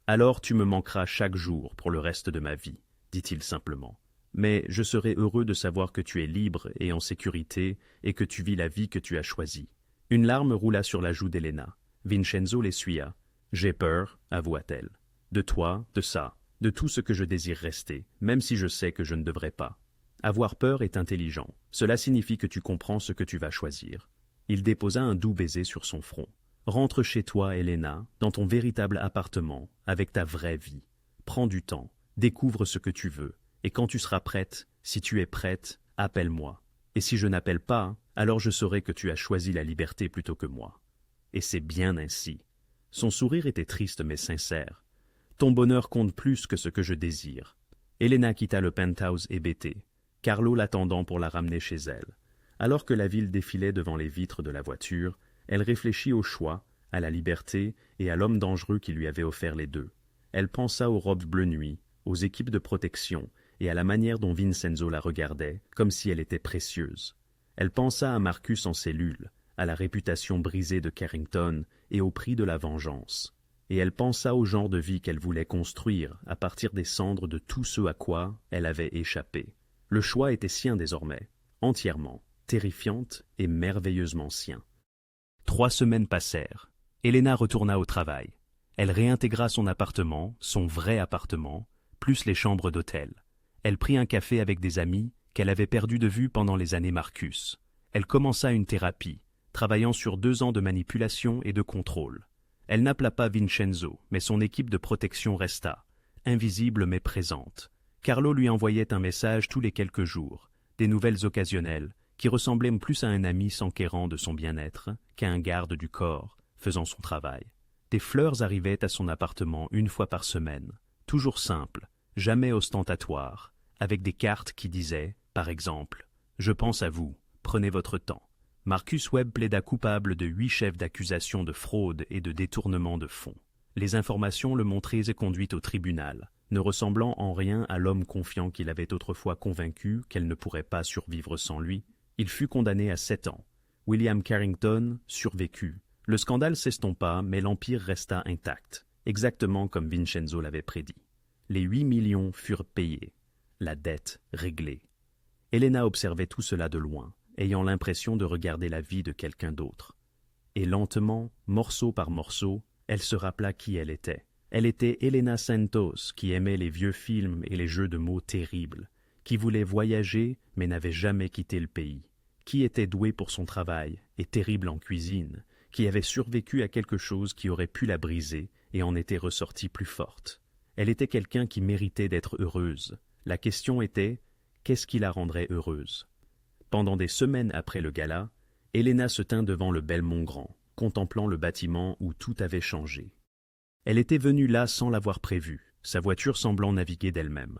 Alors tu me manqueras chaque jour pour le reste de ma vie, dit-il simplement. Mais je serai heureux de savoir que tu es libre et en sécurité et que tu vis la vie que tu as choisie. » Une larme roula sur la joue d'Elena. Vincenzo l'essuya. « J'ai peur, avoua-t-elle. De toi, de ça, de tout ce que je désire rester, même si je sais que je ne devrais pas. Avoir peur est intelligent. Cela signifie que tu comprends ce que tu vas choisir. » Il déposa un doux baiser sur son front. « Rentre chez toi, Elena, dans ton véritable appartement, avec ta vraie vie. Prends du temps, découvre ce que tu veux, et quand tu seras prête, si tu es prête, appelle-moi. Et si je n'appelle pas, alors je saurai que tu as choisi la liberté plutôt que moi. » Et c'est bien ainsi. Son sourire était triste mais sincère. « Ton bonheur compte plus que ce que je désire. » Elena quitta le penthouse hébété, Carlo l'attendant pour la ramener chez elle. Alors que la ville défilait devant les vitres de la voiture, elle réfléchit au choix, à la liberté et à l'homme dangereux qui lui avait offert les deux. Elle pensa aux robes bleu nuit, aux équipes de protection et à la manière dont Vincenzo la regardait, comme si elle était précieuse. Elle pensa à Marcus en cellule, à la réputation brisée de Carrington et au prix de la vengeance. Et elle pensa au genre de vie qu'elle voulait construire à partir des cendres de tout ce à quoi elle avait échappé. Le choix était sien désormais, entièrement, terrifiante et merveilleusement sien. 3 semaines passèrent. Elena retourna au travail. Elle réintégra son appartement, son vrai appartement, plus les chambres d'hôtel. Elle prit un café avec des amis qu'elle avait perdus de vue pendant les années Marcus. Elle commença une thérapie, travaillant sur 2 ans de manipulation et de contrôle. Elle n'appela pas Vincenzo, mais son équipe de protection resta, invisible mais présente. Carlo lui envoyait un message tous les quelques jours, des nouvelles occasionnelles, qui ressemblaient plus à un ami s'enquérant de son bien-être qu'à un garde du corps, faisant son travail. Des fleurs arrivaient à son appartement 1 fois par semaine, toujours simples, jamais ostentatoires, avec des cartes qui disaient, par exemple, « Je pense à vous, prenez votre temps ». Marcus Webb plaida coupable de 8 chefs d'accusation de fraude et de détournement de fonds. Les informations le montraient et conduites au tribunal, ne ressemblant en rien à l'homme confiant qu'il avait autrefois convaincu qu'elle ne pourrait pas survivre sans lui. Il fut condamné à 7 ans. William Carrington survécut. Le scandale s'estompa, mais l'Empire resta intact, exactement comme Vincenzo l'avait prédit. Les 8 millions furent payés, la dette réglée. Elena observait tout cela de loin, ayant l'impression de regarder la vie de quelqu'un d'autre. Et lentement, morceau par morceau, elle se rappela qui elle était. Elle était Elena Santos, qui aimait les vieux films et les jeux de mots terribles, qui voulait voyager mais n'avait jamais quitté le pays, qui était douée pour son travail et terrible en cuisine, qui avait survécu à quelque chose qui aurait pu la briser et en était ressortie plus forte. Elle était quelqu'un qui méritait d'être heureuse. La question était, qu'est-ce qui la rendrait heureuse? Pendant des semaines après le gala, Elena se tint devant le Belmont Grand, contemplant le bâtiment où tout avait changé. Elle était venue là sans l'avoir prévu, sa voiture semblant naviguer d'elle-même.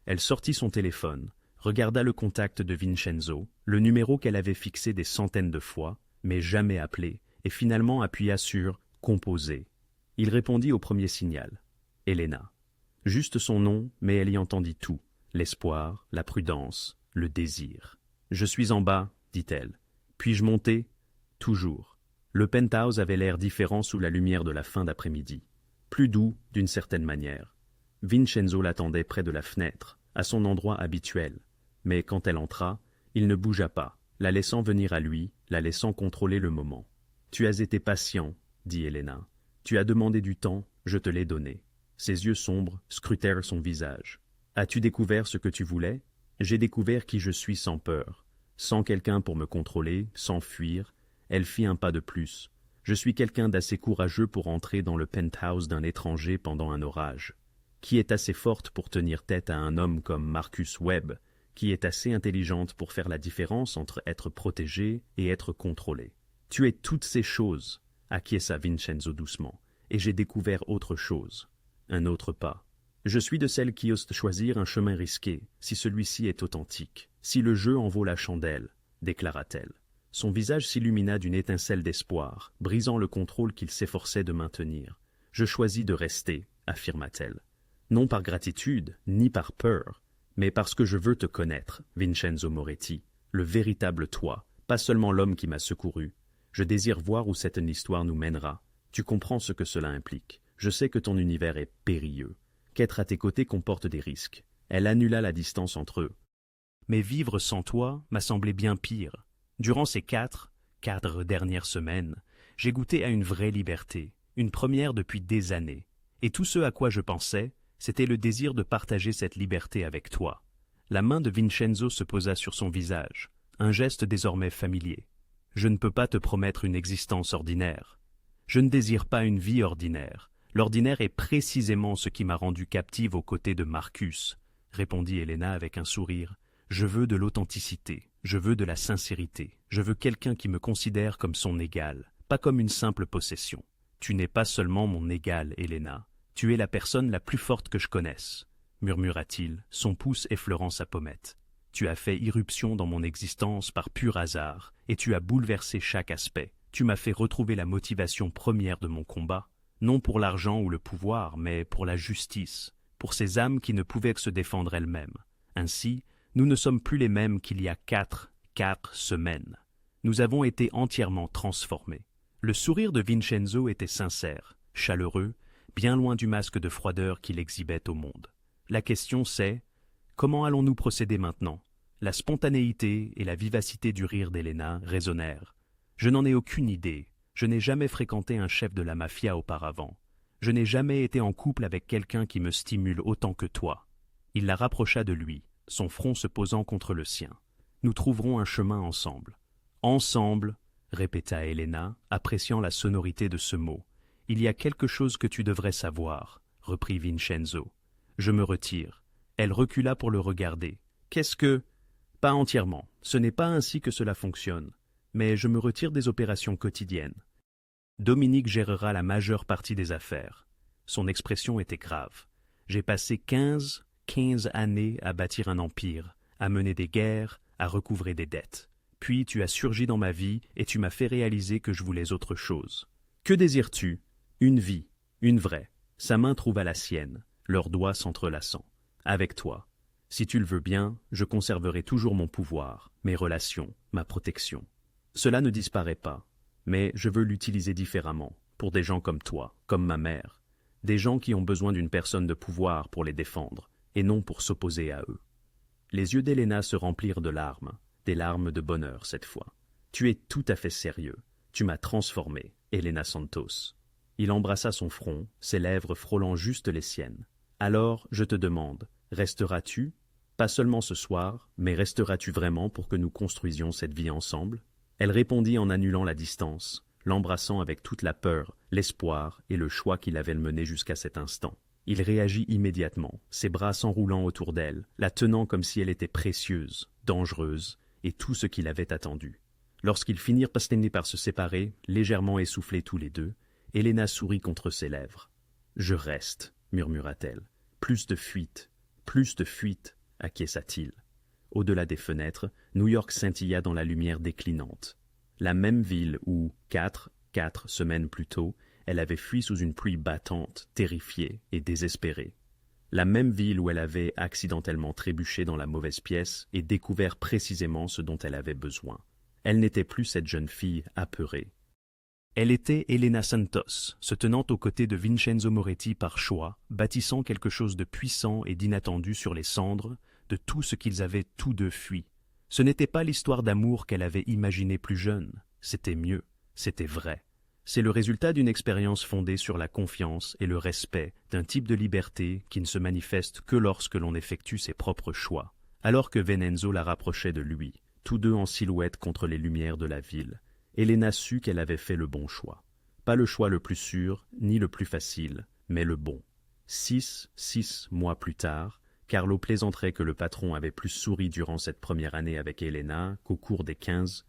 Elle sortit son téléphone, regarda le contact de Vincenzo, le numéro qu'elle avait fixé des centaines de fois, mais jamais appelé, et finalement appuya sur « Composer ». Il répondit au premier signal. Elena. Juste son nom, mais elle y entendit tout, l'espoir, la prudence, le désir. « Je suis en bas, dit-elle. Puis-je monter ? » Toujours. Le penthouse avait l'air différent sous la lumière de la fin d'après-midi. Plus doux, d'une certaine manière. Vincenzo l'attendait près de la fenêtre, à son endroit habituel. Mais quand elle entra, il ne bougea pas, la laissant venir à lui, la laissant contrôler le moment. « Tu as été patient, dit Elena. Tu as demandé du temps, je te l'ai donné. » Ses yeux sombres scrutèrent son visage. « As-tu découvert ce que tu voulais ? J'ai découvert qui je suis sans peur. Sans quelqu'un pour me contrôler, sans fuir. » Elle fit un pas de plus. Je suis quelqu'un d'assez courageux pour entrer dans le penthouse d'un étranger pendant un orage, qui est assez forte pour tenir tête à un homme comme Marcus Webb, qui est assez intelligente pour faire la différence entre être protégé et être contrôlé. Tu es toutes ces choses, acquiesça Vincenzo doucement, et j'ai découvert autre chose, un autre pas. Je suis de celles qui osent choisir un chemin risqué, si celui-ci est authentique, si le jeu en vaut la chandelle, déclara-t-elle. Son visage s'illumina d'une étincelle d'espoir, brisant le contrôle qu'il s'efforçait de maintenir. « Je choisis de rester, affirma-t-elle. Non par gratitude, ni par peur, mais parce que je veux te connaître, Vincenzo Moretti, le véritable toi, pas seulement l'homme qui m'a secouru. Je désire voir où cette histoire nous mènera. Tu comprends ce que cela implique. Je sais que ton univers est périlleux. Qu'être à tes côtés comporte des risques. » Elle annula la distance entre eux. Mais vivre sans toi m'a semblé bien pire. Durant ces quatre dernières semaines, j'ai goûté à une vraie liberté, une première depuis des années. Et tout ce à quoi je pensais, c'était le désir de partager cette liberté avec toi. La main de Vincenzo se posa sur son visage, un geste désormais familier. Je ne peux pas te promettre une existence ordinaire. Je ne désire pas une vie ordinaire. L'ordinaire est précisément ce qui m'a rendu captive aux côtés de Marcus, répondit Elena avec un sourire. Je veux de l'authenticité, je veux de la sincérité, je veux quelqu'un qui me considère comme son égal, pas comme une simple possession. Tu n'es pas seulement mon égal, Elena, tu es la personne la plus forte que je connaisse, murmura-t-il, son pouce effleurant sa pommette. Tu as fait irruption dans mon existence par pur hasard, et tu as bouleversé chaque aspect. Tu m'as fait retrouver la motivation première de mon combat, non pour l'argent ou le pouvoir, mais pour la justice, pour ces âmes qui ne pouvaient que se défendre elles-mêmes. Ainsi, nous ne sommes plus les mêmes qu'il y a quatre semaines. Nous avons été entièrement transformés. Le sourire de Vincenzo était sincère, chaleureux, bien loin du masque de froideur qu'il exhibait au monde. La question c'est, comment allons-nous procéder maintenant? La spontanéité et la vivacité du rire d'Elena résonnèrent. Je n'en ai aucune idée. Je n'ai jamais fréquenté un chef de la mafia auparavant. Je n'ai jamais été en couple avec quelqu'un qui me stimule autant que toi. Il la rapprocha de lui, son front se posant contre le sien. Nous trouverons un chemin ensemble. Ensemble, répéta Elena, appréciant la sonorité de ce mot. Il y a quelque chose que tu devrais savoir, reprit Vincenzo. Je me retire. Elle recula pour le regarder. Qu'est-ce que... Pas entièrement. Ce n'est pas ainsi que cela fonctionne. Mais je me retire des opérations quotidiennes. Dominique gérera la majeure partie des affaires. Son expression était grave. J'ai passé 15 années à bâtir un empire, à mener des guerres, à recouvrer des dettes. Puis tu as surgi dans ma vie et tu m'as fait réaliser que je voulais autre chose. Que désires-tu? Une vie, une vraie. Sa main trouva la sienne, leurs doigts s'entrelaçant. Avec toi. Si tu le veux bien, je conserverai toujours mon pouvoir, mes relations, ma protection. Cela ne disparaît pas, mais je veux l'utiliser différemment, pour des gens comme toi, comme ma mère. Des gens qui ont besoin d'une personne de pouvoir pour les défendre, et non pour s'opposer à eux. Les yeux d'Elena se remplirent de larmes, des larmes de bonheur cette fois. Tu es tout à fait sérieux. Tu m'as transformé, Elena Santos. Il embrassa son front, ses lèvres frôlant juste les siennes. Alors, je te demande, resteras-tu? Pas seulement ce soir, mais resteras-tu vraiment pour que nous construisions cette vie ensemble? Elle répondit en annulant la distance, l'embrassant avec toute la peur, l'espoir et le choix qui l'avaient mené jusqu'à cet instant. Il réagit immédiatement, ses bras s'enroulant autour d'elle, la tenant comme si elle était précieuse, dangereuse, et tout ce qu'il avait attendu. Lorsqu'ils finirent par se séparer, légèrement essoufflés tous les deux, Elena sourit contre ses lèvres. « Je reste », murmura-t-elle. « Plus de fuite, acquiesça-t-il. Au-delà des fenêtres, New York scintilla dans la lumière déclinante. La même ville où, quatre semaines plus tôt, elle avait fui sous une pluie battante, terrifiée et désespérée. La même ville où elle avait accidentellement trébuché dans la mauvaise pièce et découvert précisément ce dont elle avait besoin. Elle n'était plus cette jeune fille apeurée. Elle était Elena Santos, se tenant aux côtés de Vincenzo Moretti par choix, bâtissant quelque chose de puissant et d'inattendu sur les cendres de tout ce qu'ils avaient tous deux fui. Ce n'était pas l'histoire d'amour qu'elle avait imaginée plus jeune, c'était mieux, c'était vrai. C'est le résultat d'une expérience fondée sur la confiance et le respect d'un type de liberté qui ne se manifeste que lorsque l'on effectue ses propres choix. Alors que Vincenzo la rapprochait de lui, tous deux en silhouette contre les lumières de la ville, Elena sut qu'elle avait fait le bon choix. Pas le choix le plus sûr, ni le plus facile, mais le bon. 6 mois plus tard, Carlo plaisanterait que le patron avait plus souri durant cette première année avec Elena qu'au cours des 15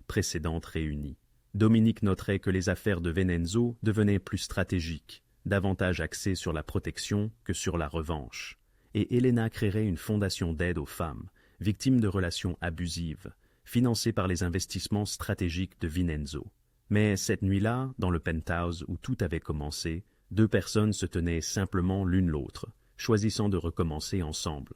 précédentes réunies. Dominique noterait que les affaires de Vincenzo devenaient plus stratégiques, davantage axée sur la protection que sur la revanche. Et Elena créerait une fondation d'aide aux femmes, victimes de relations abusives, financée par les investissements stratégiques de Vinenzo. Mais cette nuit-là, dans le penthouse où tout avait commencé, deux personnes se tenaient simplement l'une l'autre, choisissant de recommencer ensemble.